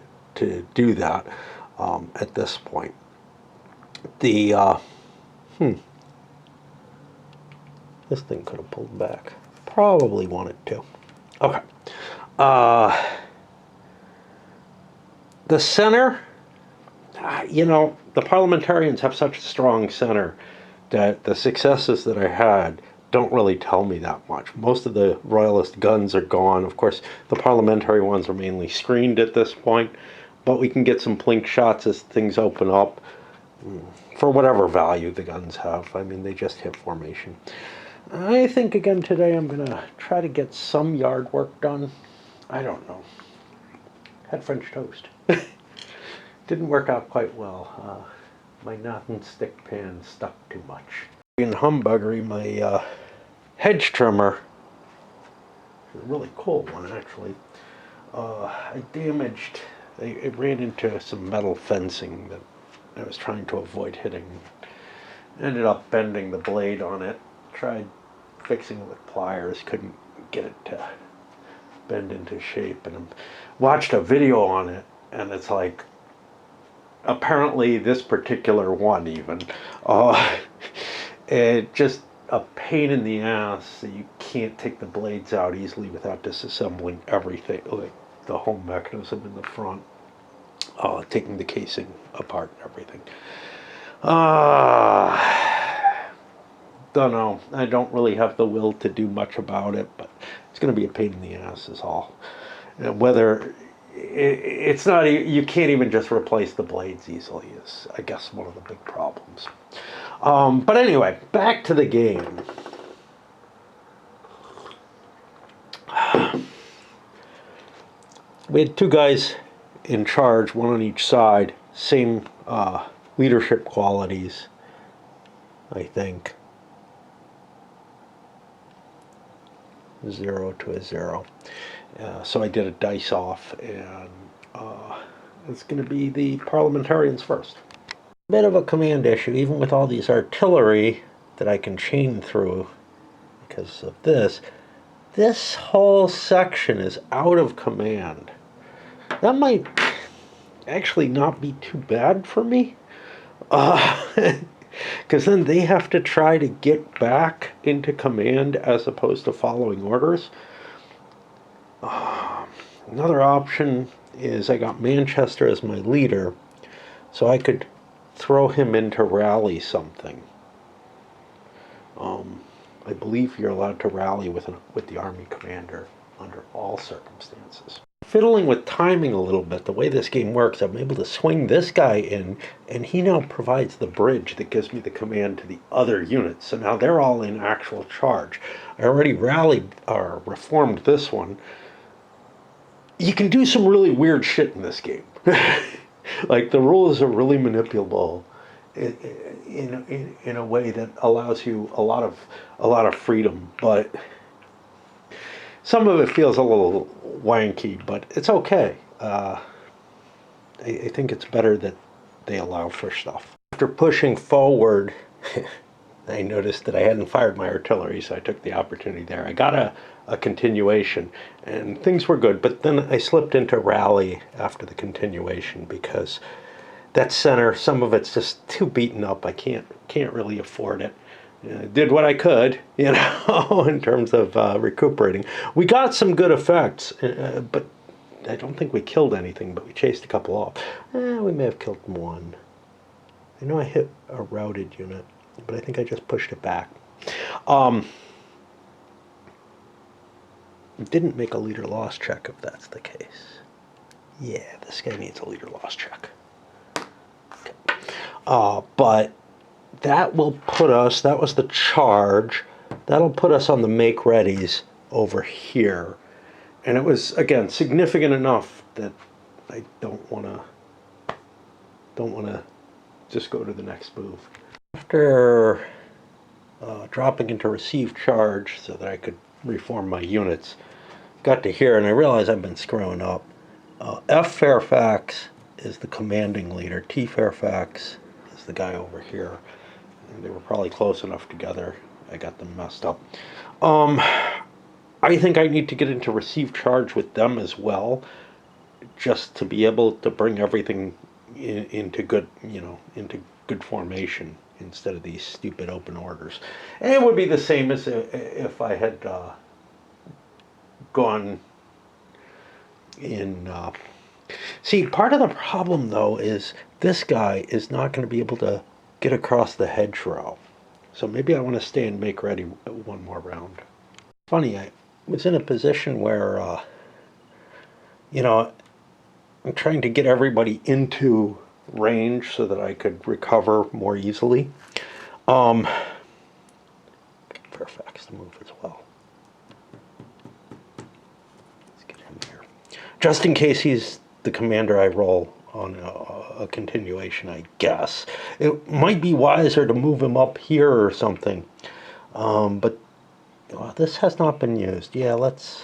Speaker 1: do that at this point. This thing could have pulled back. Probably wanted to. Okay. The center, you know, the parliamentarians have such a strong center that the successes that I had don't really tell me that much. Most of the Royalist guns are gone. Of course, the parliamentary ones are mainly screened at this point, but we can get some blink shots as things open up for whatever value the guns have. I mean, they just hit formation. I think again today I'm going to try to get some yard work done. I don't know. Had French toast. Didn't work out quite well. My non-stick pan stuck too much. In humbuggery, my hedge trimmer, a really cool one actually, I damaged. It ran into some metal fencing that I was trying to avoid hitting. Ended up bending the blade on it. Tried fixing it with pliers, couldn't get it to bend into shape, and I watched a video on it, and it's like, apparently this particular one even, it just a pain in the ass. You can't take the blades out easily without disassembling everything, like the whole mechanism in the front, taking the casing apart and everything. Don't know. I don't really have the will to do much about it, but it's going to be a pain in the ass is all. Whether it's not, you can't even just replace the blades easily is, I guess, one of the big problems. But anyway, back to the game. We had 2 guys in charge, one on each side, same leadership qualities, I think. 0 to a 0. So I did a dice off, and it's going to be the parliamentarians first. Bit of a command issue, even with all these artillery that I can chain through because of this. This whole section is out of command. That might actually not be too bad for me. Because then they have to try to get back into command as opposed to following orders. Another option is I got Manchester as my leader, so I could throw him in to rally something. I believe you're allowed to rally with the army commander under all circumstances. Fiddling with timing a little bit, the way this game works, I'm able to swing this guy in, and he now provides the bridge that gives me the command to the other units. So now they're all in actual charge. I already rallied or reformed this one. You can do some really weird shit in this game. Like, the rules are really manipulable in a way that allows you a lot of freedom, but some of it feels a little wanky, but it's okay. I think it's better that they allow for stuff. After pushing forward, I noticed that I hadn't fired my artillery, so I took the opportunity there. I got a continuation, and things were good, but then I slipped into rally after the continuation because that center, some of it's just too beaten up. I can't really afford it. Did what I could, you know, in terms of recuperating. We got some good effects, but I don't think we killed anything, but we chased a couple off. We may have killed one. I know I hit a routed unit, but I think I just pushed it back. Didn't make a leader loss check if that's the case. Yeah, this guy needs a leader loss check. Okay. But that will put us, that was the charge, that'll put us on the make readies over here. And it was, again, significant enough that I don't want to just go to the next move. After dropping into receive charge so that I could reform my units, got to here and I realized I've been screwing up. F. Fairfax is the commanding leader. T. Fairfax is the guy over here. And they were probably close enough together. I got them messed up. I think I need to get into receive charge with them as well, just to be able to bring everything into good, into good formation instead of these stupid open orders. And it would be the same as if I had gone in. See, part of the problem though is this guy is not going to be able to get across the hedgerow. So maybe I want to stay and make ready one more round. Funny, I was in a position where, I'm trying to get everybody into range so that I could recover more easily. Fairfax to move as well. Let's get him here. Just in case he's the commander I roll on a continuation, I guess. It might be wiser to move him up here or something. But this has not been used. Yeah, let's...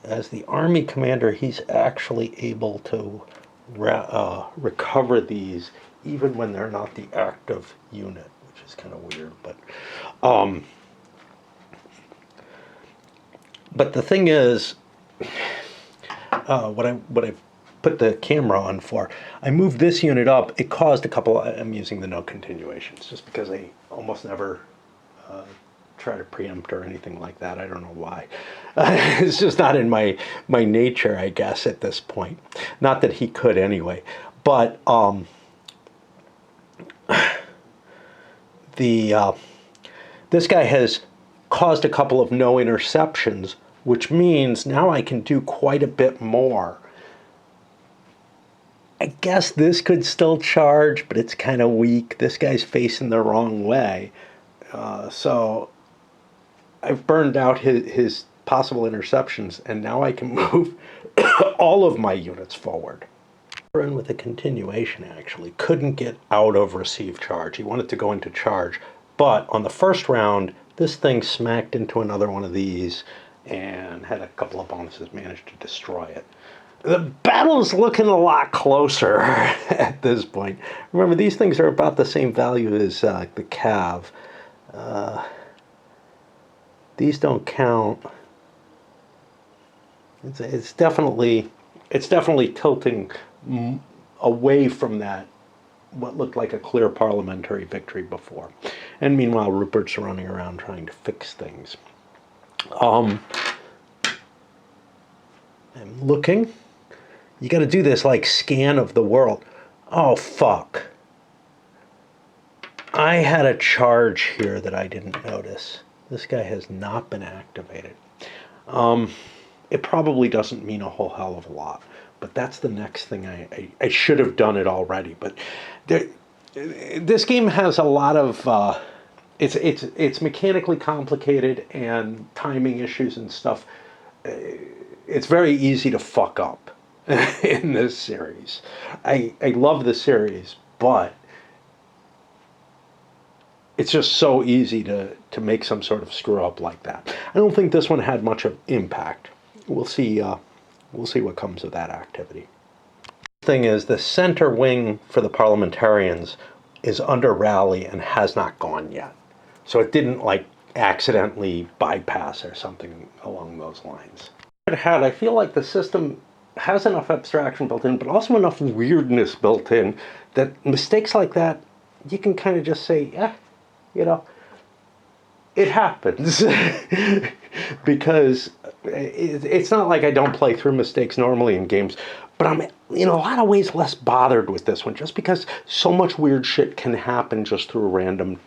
Speaker 1: As the army commander, he's actually able to recover these even when they're not the active unit, which is kind of weird. But the thing is, what I put the camera on for, I moved this unit up. It caused a couple. I'm using the no continuations just because I almost never try to preempt or anything like that. I don't know why. It's just not in my nature, I guess, at this point. Not that he could anyway. But this guy has caused a couple of no interceptions, which means now I can do quite a bit more. I guess this could still charge, but it's kind of weak. This guy's facing the wrong way. So I've burned out his possible interceptions, and now I can move all of my units forward. In with a continuation, actually. Couldn't get out of receive charge. He wanted to go into charge. But on the first round, this thing smacked into another one of these and had a couple of bonuses, managed to destroy it. The battle's looking a lot closer at this point. Remember, these things are about the same value as the cav. These don't count. It's definitely tilting away from that, what looked like a clear parliamentary victory before. And meanwhile, Rupert's running around trying to fix things. I'm looking. You got to do this like scan of the world. Oh, fuck. I had a charge here that I didn't notice. This guy has not been activated. It probably doesn't mean a whole hell of a lot, but that's the next thing I should have done it already. But this game has a lot of it's mechanically complicated and timing issues and stuff. It's very easy to fuck up in this series. I love the series, but it's just so easy to make some sort of screw up like that. I don't think this one had much of impact. We'll see what comes of that activity. The thing is, the center wing for the parliamentarians is under rally and has not gone yet. So it didn't like accidentally bypass or something along those lines. I feel like the system has enough abstraction built in, but also enough weirdness built in that mistakes like that, you can kind of just say, yeah, you know, it happens. Because it's not like I don't play through mistakes normally in games, but I'm in a lot of ways less bothered with this one, just because so much weird shit can happen just through random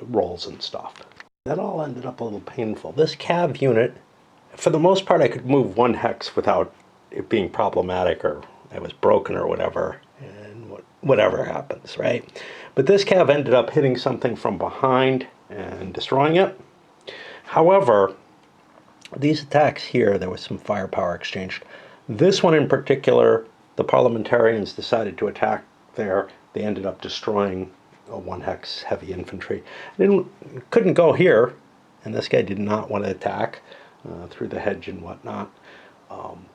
Speaker 1: rolls and stuff. That all ended up a little painful. This cav unit, for the most part, I could move one hex without it being problematic or I was broken or whatever, and whatever happens, right? But this cav ended up hitting something from behind and destroying it. However, these attacks here, there was some firepower exchanged. This one in particular, the parliamentarians decided to attack there. They ended up destroying a 1-hex heavy infantry. Couldn't go here, and this guy did not want to attack through the hedge and whatnot.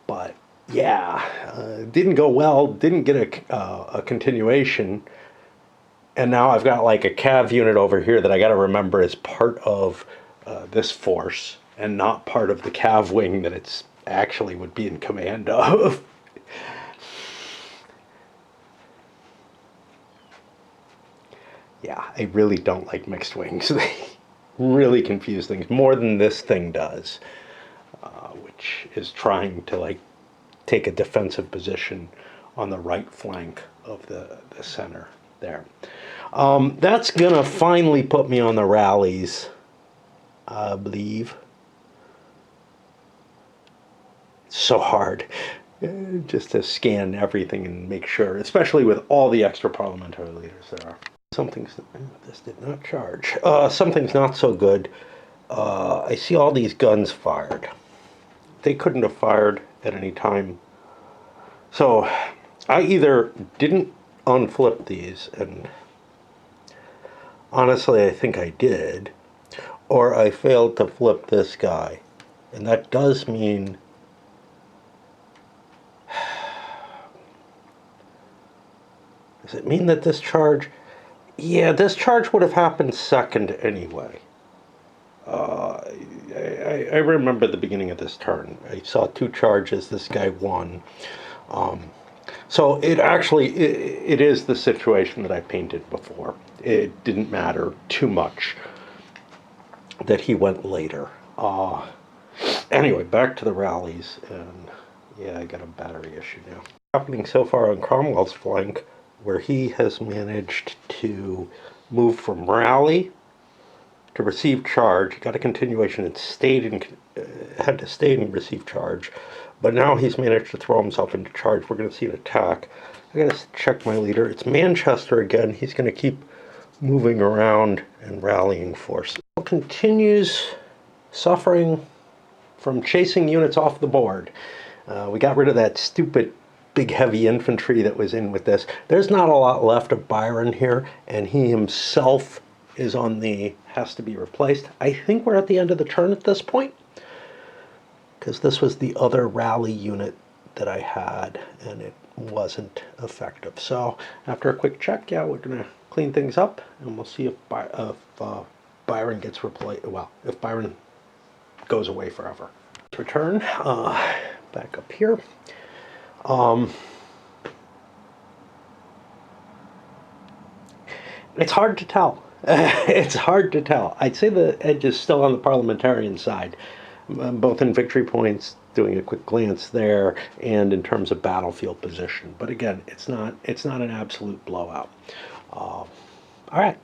Speaker 1: But yeah, didn't go well, didn't get a continuation. And now I've got like a cav unit over here that I got to remember is part of this force and not part of the cav wing that it's actually would be in command of. Yeah, I really don't like mixed wings. They really confuse things more than this thing does, which is trying to like take a defensive position on the right flank of the center there. That's gonna finally put me on the rallies, I believe. It's so hard just to scan everything and make sure, especially with all the extra parliamentary leaders there are. This did not charge. Something's not so good. I see all these guns fired. They couldn't have fired at any time. So I either didn't unflip these, and honestly I think I did, or I failed to flip this guy. And that does mean does it mean that this charge, yeah, this charge would have happened second anyway. I remember the beginning of this turn. I saw 2 charges, this guy won. So it actually, it is the situation that I painted before. It didn't matter too much that he went later. Anyway, back to the rallies, and yeah, I got a battery issue now. Happening so far on Cromwell's flank, where he has managed to move from rally to receive charge. He got a continuation and had to stay and receive charge, but now he's managed to throw himself into charge. We're going to see an attack. I got to check my leader. It's Manchester again. He's going to keep moving around and rallying forces. Continues suffering from chasing units off the board. We got rid of that stupid big heavy infantry that was in with this. There's not a lot left of Byron here, and he himself is on the has to be replaced. I think we're at the end of the turn at this point, because this was the other rally unit that I had, and it wasn't effective. So after a quick check, yeah, we're gonna clean things up, and we'll see if Byron gets replaced. Well, if Byron goes away forever. Return back up here. It's hard to tell. It's hard to tell. I'd say the edge is still on the parliamentarian side, both in victory points, doing a quick glance there, and in terms of battlefield position. But again, it's not an absolute blowout. All right,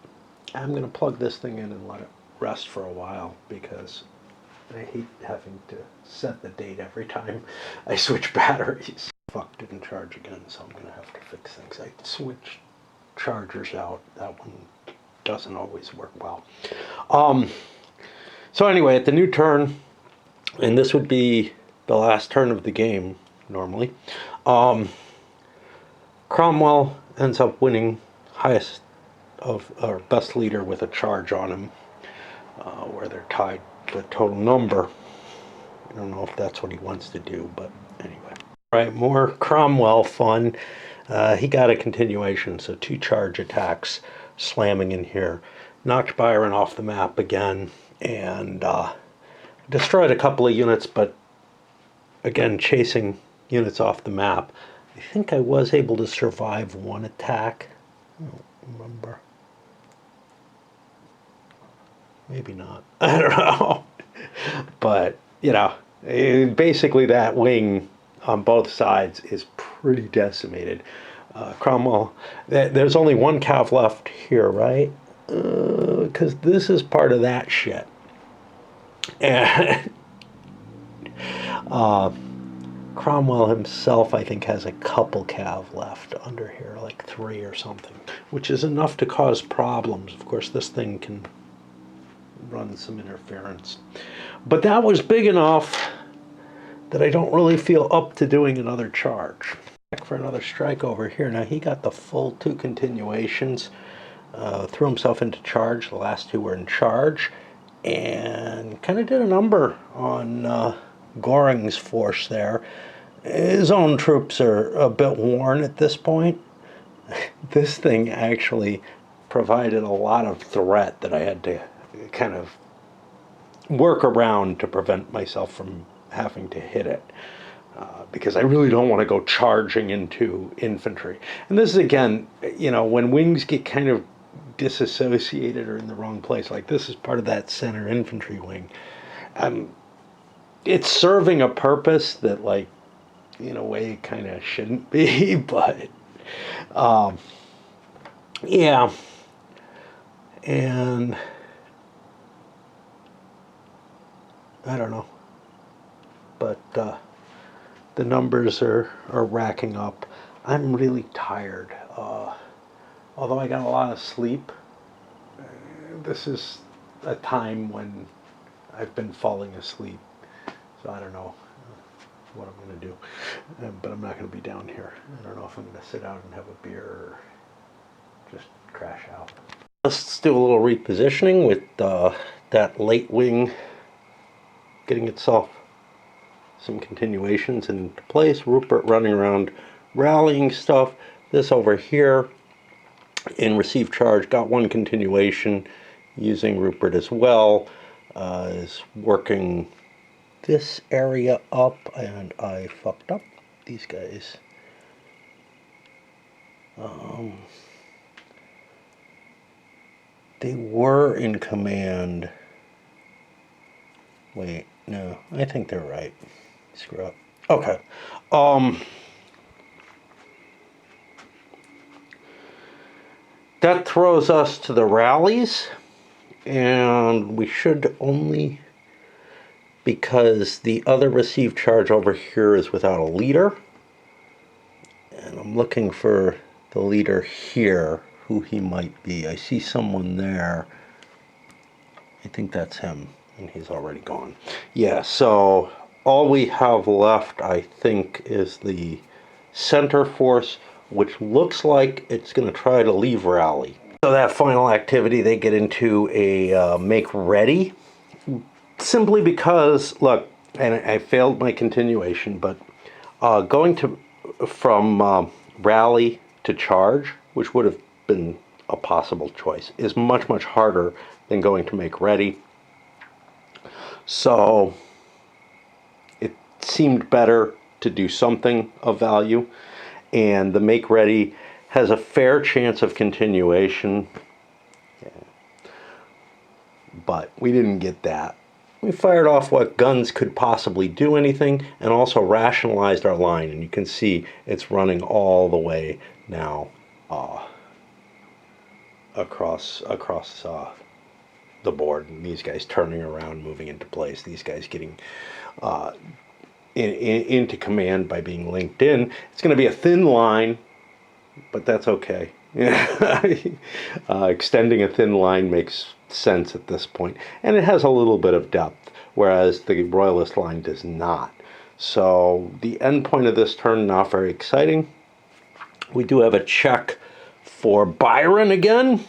Speaker 1: I'm going to plug this thing in and let it rest for a while because I hate having to set the date every time I switch batteries. Fuck, didn't charge again, so I'm going to have to fix things. I switch chargers out. That one doesn't always work well. So anyway, at the new turn, and this would be the last turn of the game normally, Cromwell ends up winning highest of or best leader with a charge on him, where they're tied for total number. I don't know if that's what he wants to do, but anyway. All right, more Cromwell fun. He got a continuation, so 2 charge attacks slamming in here. Knocked Byron off the map again, and destroyed a couple of units, but again, chasing units off the map. I think I was able to survive one attack. I don't remember. Maybe not. I don't know. But, you know, basically that wing on both sides is pretty decimated. Cromwell, there's only 1 cav left here, right? Because this is part of that shit. And Cromwell himself, I think, has a couple cav left under here, like 3 or something, which is enough to cause problems. Of course, this thing can run some interference. But that was big enough that I don't really feel up to doing another charge. Back for another strike over here. Now, he got the full 2 continuations, threw himself into charge. The last 2 were in charge, and kind of did a number on Goring's force there. His own troops are a bit worn at this point. This thing actually provided a lot of threat that I had to kind of work around to prevent myself from having to hit it. Because I really don't want to go charging into infantry. And this is, again, you know, when wings get kind of disassociated or in the wrong place, like this is part of that center infantry wing. It's serving a purpose that, like, in a way, kind of shouldn't be, but yeah. And I don't know, but the numbers are racking up. I'm really tired. Although I got a lot of sleep, this is a time when I've been falling asleep. So I don't know what I'm going to do. But I'm not going to be down here. I don't know if I'm going to sit out and have a beer or just crash out. Let's do a little repositioning with that late wing getting itself some continuations into place. Rupert running around rallying stuff. This over here in receive charge got 1 continuation using Rupert as well. Is working this area up, and I fucked up these guys. They were in command. Wait, no, I think they're right. Screw up. Okay. That throws us to the rallies, and we should only, because the other receive charge over here is without a leader, and I'm looking for the leader here, who he might be. I see someone there. I think that's him, and he's already gone. Yeah, so all we have left, I think, is the center force, which looks like it's going to try to leave rally. So that final activity, they get into a make ready, simply because, look, and I failed my continuation, but going from rally to charge, which would have been a possible choice, is much, much harder than going to make ready. So it seemed better to do something of value, and the make ready has a fair chance of continuation, but we didn't get that. we fired off what guns could possibly do anything, and also rationalized our line. And you can see it's running all the way now across the board. And these guys turning around, moving into place. These guys getting into command by being linked in. It's going to be a thin line, but that's okay. Extending a thin line makes sense at this point, and it has a little bit of depth, whereas the Royalist line does not. So the end point of this turn, not very exciting. We do have a check for Byron again,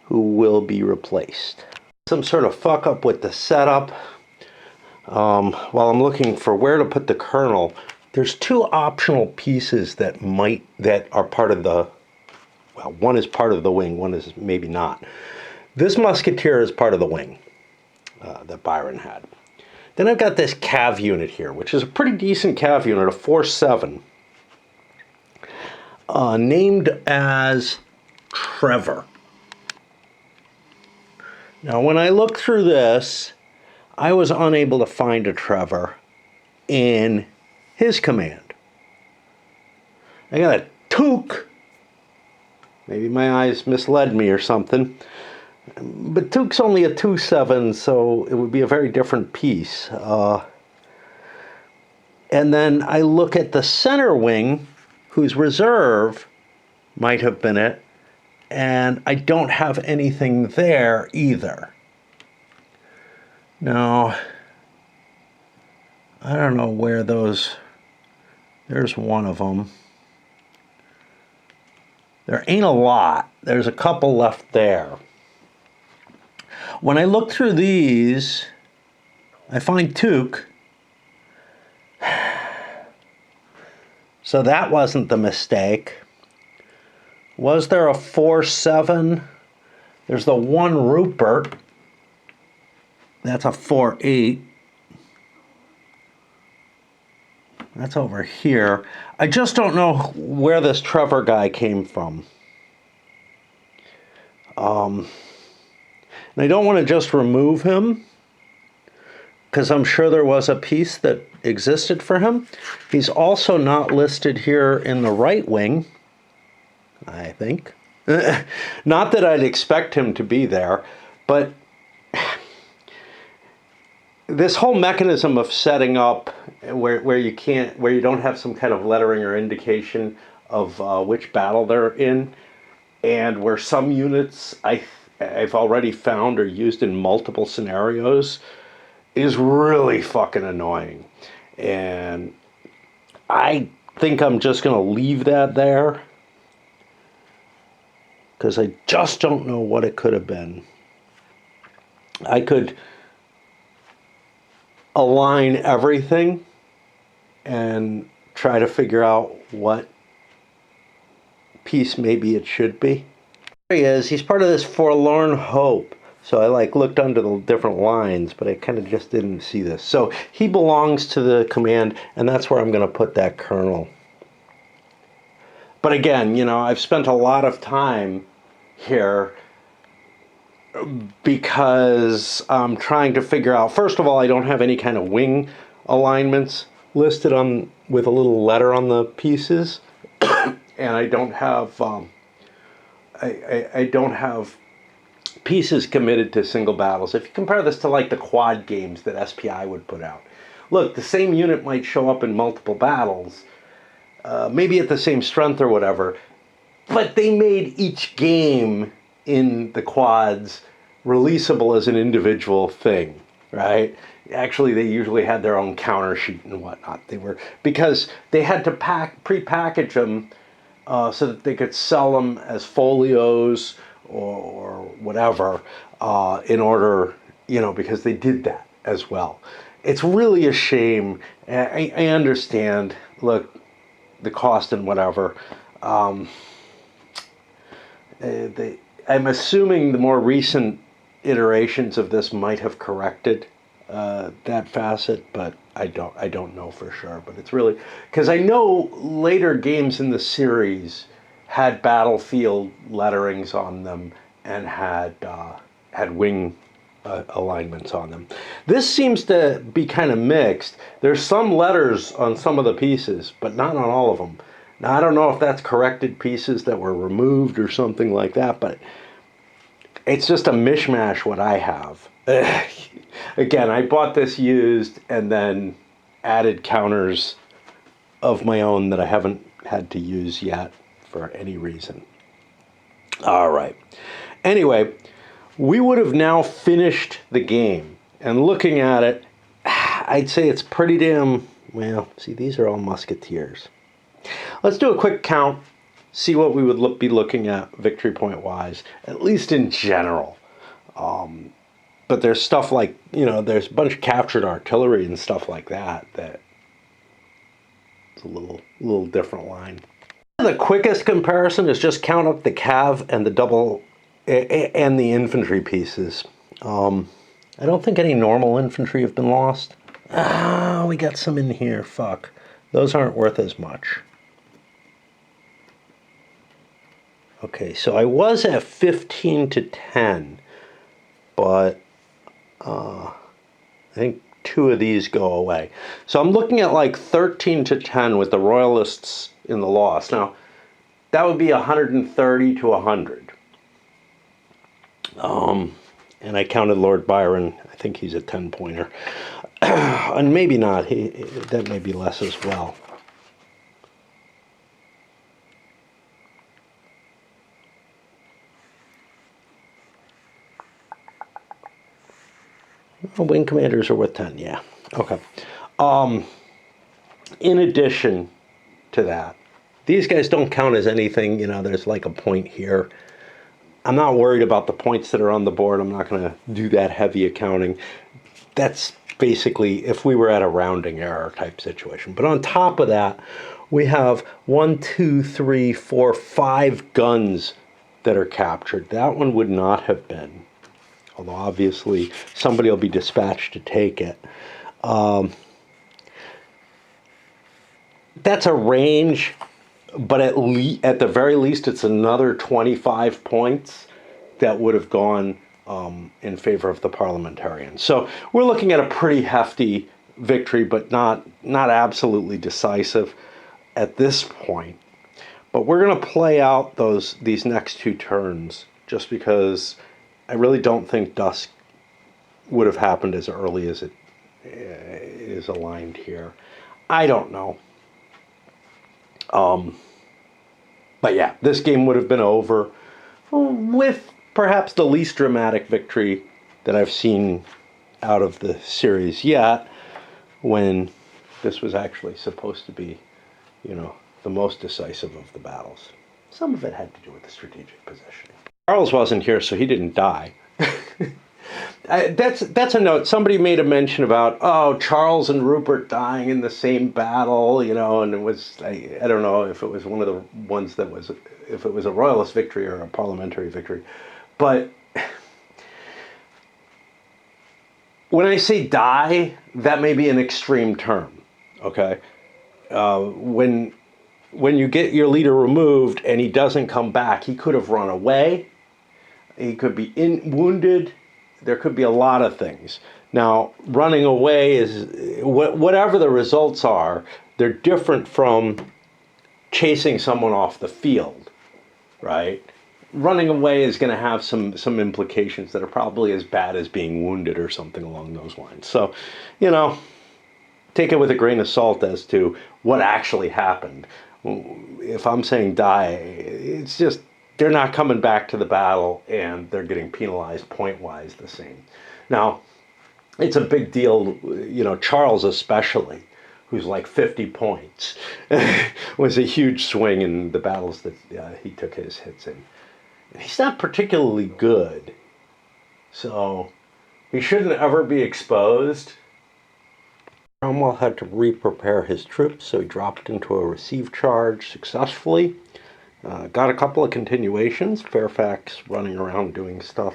Speaker 1: who will be replaced. Some sort of fuck up with the setup. While I'm looking for where to put the colonel, there's two optional pieces that are part of the, well, one is part of the wing, one is maybe not. This musketeer is part of the wing that Byron had. Then I've got this cav unit here, which is a pretty decent cav unit, a 4-7, named as Trevor. Now, when I looked through this, I was unable to find a Trevor in his command. I got a Took. Maybe my eyes misled me or something. But Took's only a 2-7, so it would be a very different piece. And then I look at the center wing, whose reserve might have been it, and I don't have anything there either. Now, I don't know where those... There's one of them. There ain't a lot. There's a couple left there. When I look through these, I find Took. So that wasn't the mistake. Was there a 4-7? There's the one Rupert. That's a 4-8. That's over here. I just don't know where this Trevor guy came from. And I don't want to just remove him, because I'm sure there was a piece that existed for him. He's also not listed here in the right wing, I think. Not that I'd expect him to be there, but this whole mechanism of setting up where you don't have some kind of lettering or indication of which battle they're in, and where some units I've already found are used in multiple scenarios, is really fucking annoying. And I think I'm just going to leave that there, because I just don't know what it could have been. I could align everything and try to figure out what piece maybe it should be. There he is. He's part of this forlorn hope. So I looked under the different lines, but I kind of just didn't see this. So he belongs to the command, and that's where I'm going to put that colonel. But again, I've spent a lot of time here because I'm trying to figure out, first of all, I don't have any kind of wing alignments listed on with a little letter on the pieces, and I don't have I don't have pieces committed to single battles. If you compare this to the quad games that SPI would put out, look, the same unit might show up in multiple battles, maybe at the same strength or whatever, but they made each game in the quads releasable as an individual thing, right? Actually, they usually had their own counter sheet and whatnot. Because they had to pre-package them so that they could sell them as folios or whatever in order, because they did that as well. It's really a shame. I understand, look, the cost and whatever. I'm assuming the more recent iterations of this might have corrected that facet, but I don't know for sure. But it's really, because I know later games in the series had battlefield letterings on them and had had wing alignments on them. This seems to be kind of mixed. There's some letters on some of the pieces, but not on all of them. Now, I don't know if that's corrected pieces that were removed or something like that, but it's just a mishmash what I have. Again, I bought this used and then added counters of my own that I haven't had to use yet for any reason. All right. Anyway, we would have now finished the game. And looking at it, I'd say it's pretty damn, well, see, these are all musketeers. Let's do a quick count, see what we would be looking at victory point-wise, at least in general. But there's stuff like, you know, there's a bunch of captured artillery and stuff like that that it's a little different line. The quickest comparison is just count up the cav and the double and the infantry pieces. I don't think any normal infantry have been lost. Ah, we got some in here. Fuck. Those aren't worth as much. Okay, so I was at 15 to 10, but I think 2 of these go away. So I'm looking at like 13 to 10 with the Royalists in the loss. Now, that would be 130 to 100. And I counted Lord Byron. I think he's a 10-pointer. And maybe not. That may be less as well. Wing commanders are worth 10, yeah. Okay. In addition to that, these guys don't count as anything. You know, there's like a point here. I'm not worried about the points that are on the board. I'm not going to do that heavy accounting. That's basically if we were at a rounding error type situation. But on top of that, we have 1, 2, 3, 4, 5 guns that are captured. That one would not have been. Although obviously somebody will be dispatched to take it. That's a range, but at the very least it's another 25 points that would have gone in favor of the Parliamentarians. So we're looking at a pretty hefty victory, but not absolutely decisive at this point. But we're going to play out these next 2 turns just because I really don't think dusk would have happened as early as it is aligned here. I don't know. But yeah, this game would have been over with perhaps the least dramatic victory that I've seen out of the series yet, when this was actually supposed to be, you know, the most decisive of the battles. Some of it had to do with the strategic positioning. Charles wasn't here, so he didn't die. That's a note. Somebody made a mention about, oh, Charles and Rupert dying in the same battle, you know, and it was, I don't know if it was one of the ones that was, if it was a Royalist victory or a Parliamentary victory. But when I say die, that may be an extreme term, okay? When you get your leader removed and he doesn't come back, he could have run away. He could be wounded. There could be a lot of things. Now, running away is, whatever the results are, they're different from chasing someone off the field, right? Running away is going to have some implications that are probably as bad as being wounded or something along those lines. So, you know, take it with a grain of salt as to what actually happened. If I'm saying die, it's just, they're not coming back to the battle and they're getting penalized point-wise the same. Now, it's a big deal, you know, Charles especially, who's like 50 points, was a huge swing in the battles that he took his hits in. And he's not particularly good, so he shouldn't ever be exposed. Cromwell had to re-prepare his troops, so he dropped into a received charge successfully. Got a couple of continuations. Fairfax running around doing stuff.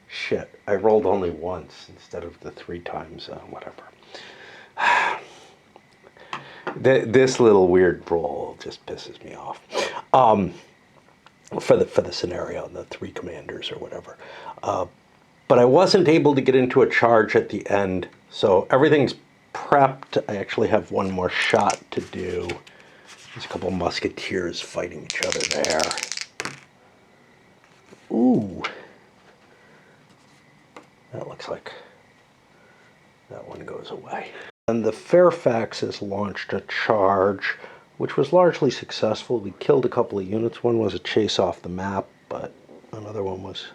Speaker 1: Shit, I rolled only once instead of the 3 times, whatever. This little weird roll just pisses me off. for the scenario, the 3 commanders or whatever. But I wasn't able to get into a charge at the end, so everything's prepped. I actually have one more shot to do. There's a couple musketeers fighting each other there. Ooh. That looks like that one goes away. And the Fairfax has launched a charge, which was largely successful. We killed a couple of units. One was a chase off the map, but another one was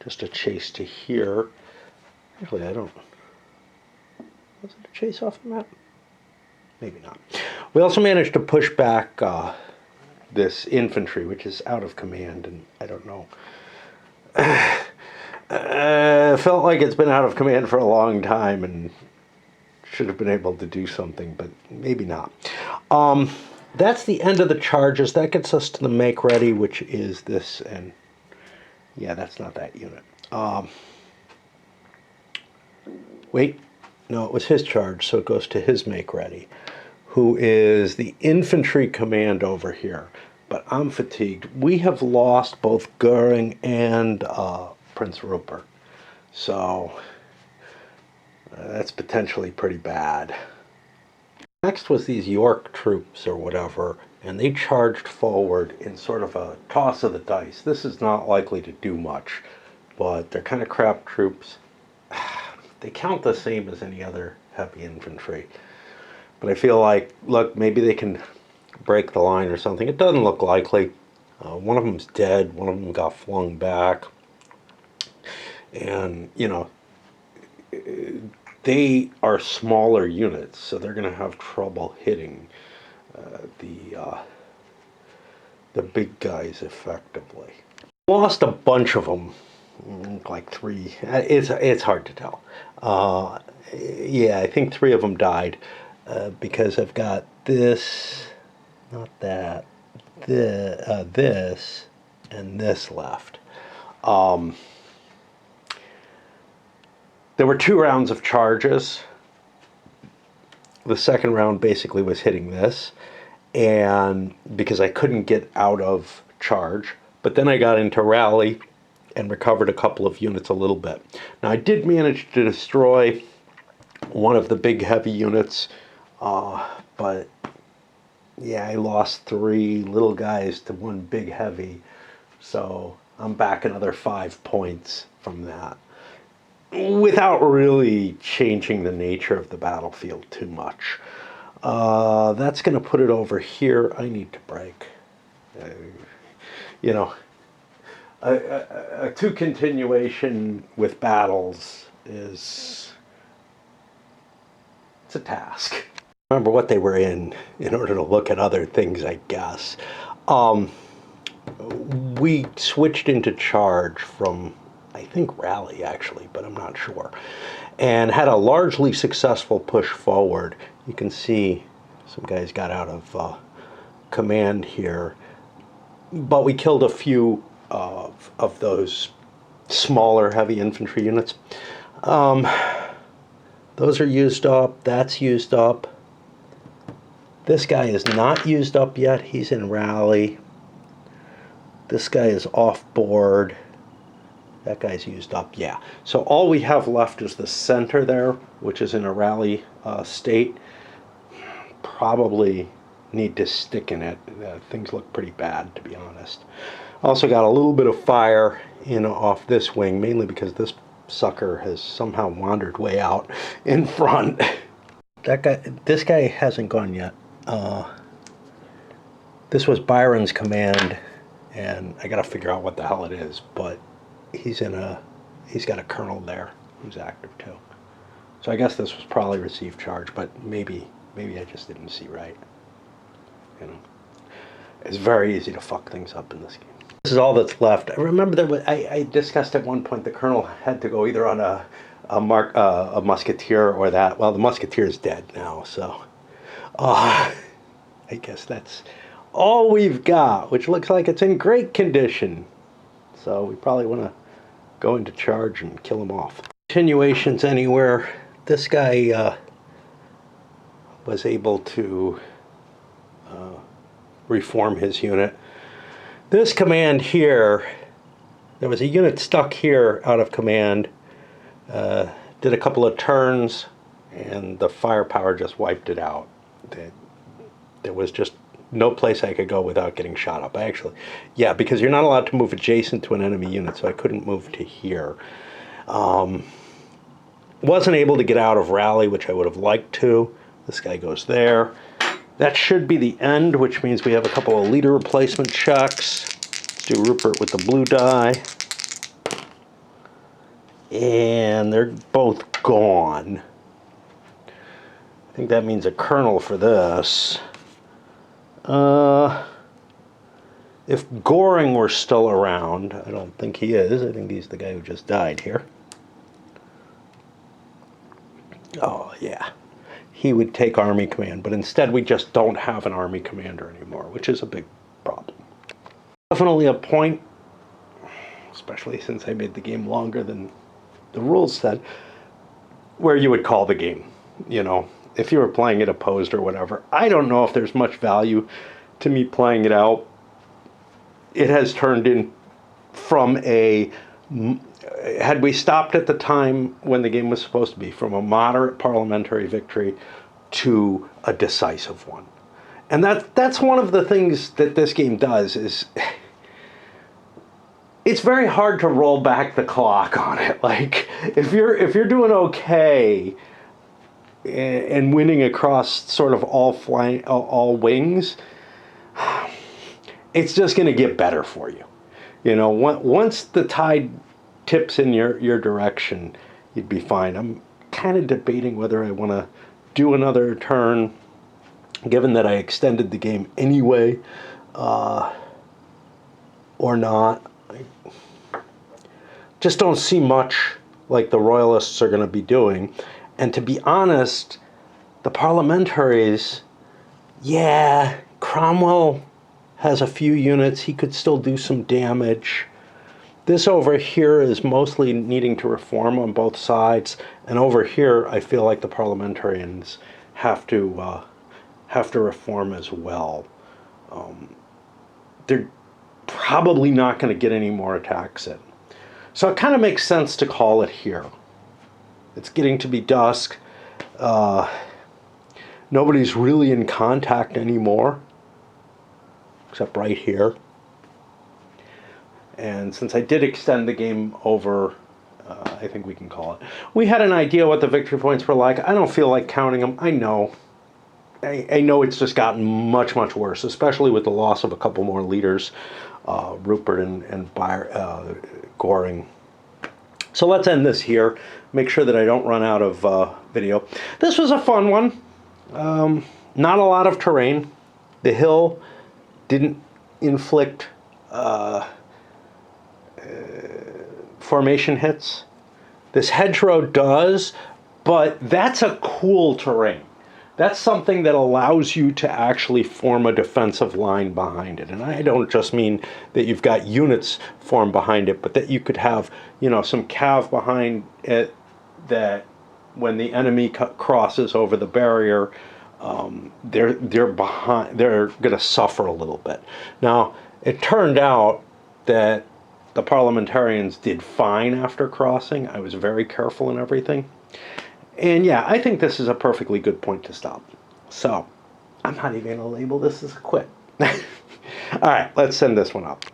Speaker 1: just a chase to here. Actually, I don't... Was it a chase off the map? Maybe not. We also managed to push back this infantry, which is out of command, and I don't know. Felt like it's been out of command for a long time and should have been able to do something, but maybe not. That's the end of the charges. That gets us to the make ready, which is this, and yeah, that's not that unit. Wait, no, it was his charge, so it goes to his make ready, who is the infantry command over here. But I'm fatigued. We have lost both Goering and Prince Rupert, so that's potentially pretty bad. Next was these York troops or whatever, and they charged forward in sort of a toss of the dice. This is not likely to do much, but they're kind of crap troops. They count the same as any other heavy infantry. But I feel like, look, maybe they can break the line or something. It doesn't look likely. One of them's dead. One of them got flung back. And, you know, they are smaller units, so they're going to have trouble hitting the big guys effectively. Lost a bunch of them, like 3. It's hard to tell. Yeah, I think 3 of them died because I've got this, not that, this, and this left. There were 2 rounds of charges. The second round basically was hitting this, and because I couldn't get out of charge, but then I got into rally and recovered a couple of units a little bit. Now I did manage to destroy one of the big heavy units, but yeah, I lost 3 little guys to 1 big heavy, so I'm back another 5 points from that, without really changing the nature of the battlefield too much. That's going to put it over here. I need to break. You know, a 2 continuation with battles is, it's a task. Remember what they were in order to look at other things, I guess. We switched into charge from, I think, rally actually, but I'm not sure, and had a largely successful push forward. You can see some guys got out of command here, but we killed a few of those smaller heavy infantry units. Those are used up. That's used up. This guy is not used up yet. He's in rally. This guy is off board. That guy's used up, yeah. So all we have left is the center there, which is in a rally state. Probably need to stick in it. Things look pretty bad, to be honest. Also got a little bit of fire in off this wing, mainly because this sucker has somehow wandered way out in front. This guy hasn't gone yet. This was Byron's command, and I got to figure out what the hell it is, but he's got a colonel there who's active too. So I guess this was probably received charge, but maybe I just didn't see right. You know, it's very easy to fuck things up in this game. This is all that's left. I remember I discussed at one point the colonel had to go either on a musketeer or that. Well, the musketeer is dead now, so I guess that's all we've got, which looks like it's in great condition. So we probably want to go into charge and kill him off. Continuations anywhere. This guy was able to reform his unit. This command here, there was a unit stuck here out of command, did a couple of turns, and the firepower just wiped it out. There was just no place I could go without getting shot up. Yeah, because you're not allowed to move adjacent to an enemy unit, so I couldn't move to here. Wasn't able to get out of rally, which I would have liked to. This guy goes there. That should be the end, which means we have a couple of leader replacement checks. Let's do Rupert with the blue die. And they're both gone. I think that means a colonel for this. If Goring were still around, I don't think he is. I think he's the guy who just died here. Oh, yeah. He would take army command, but instead we just don't have an army commander anymore, which is a big problem. Definitely a point, especially since I made the game longer than the rules said, where you would call the game, you know, if you were playing it opposed or whatever. I don't know if there's much value to me playing it out. It has turned in from a, had we stopped at the time when the game was supposed to be, from a moderate parliamentary victory to a decisive one. And that's one of the things that this game does is it's very hard to roll back the clock on it. Like if you're doing okay and winning across sort of all wings, it's just going to get better for you. You know, once the tide tips in your direction, you'd be fine. I'm kind of debating whether I want to do another turn, given that I extended the game anyway, or not. I just don't see much like the Royalists are going to be doing. And to be honest, the Parliamentaries, yeah, Cromwell has a few units. He could still do some damage. This over here is mostly needing to reform on both sides. And over here, I feel like the Parliamentarians have to reform as well. They're probably not going to get any more attacks in. So it kind of makes sense to call it here. It's getting to be dusk. Nobody's really in contact anymore, except right here. And since I did extend the game over, I think we can call it. We had an idea what the victory points were like. I don't feel like counting them. I know. I know it's just gotten much, much worse, especially with the loss of a couple more leaders, Rupert and Goring. So let's end this here. Make sure that I don't run out of video. This was a fun one. Not a lot of terrain. The hill didn't inflict formation hits. This hedgerow does, but that's a cool terrain. That's something that allows you to actually form a defensive line behind it. And I don't just mean that you've got units formed behind it, but that you could have, you know, some cav behind it that when the enemy crosses over the barrier, they're going to suffer a little bit. Now, it turned out that the Parliamentarians did fine after crossing. I was very careful in everything. And yeah, I think this is a perfectly good point to stop. So, I'm not even going to label this as a quit. All right, let's send this one up.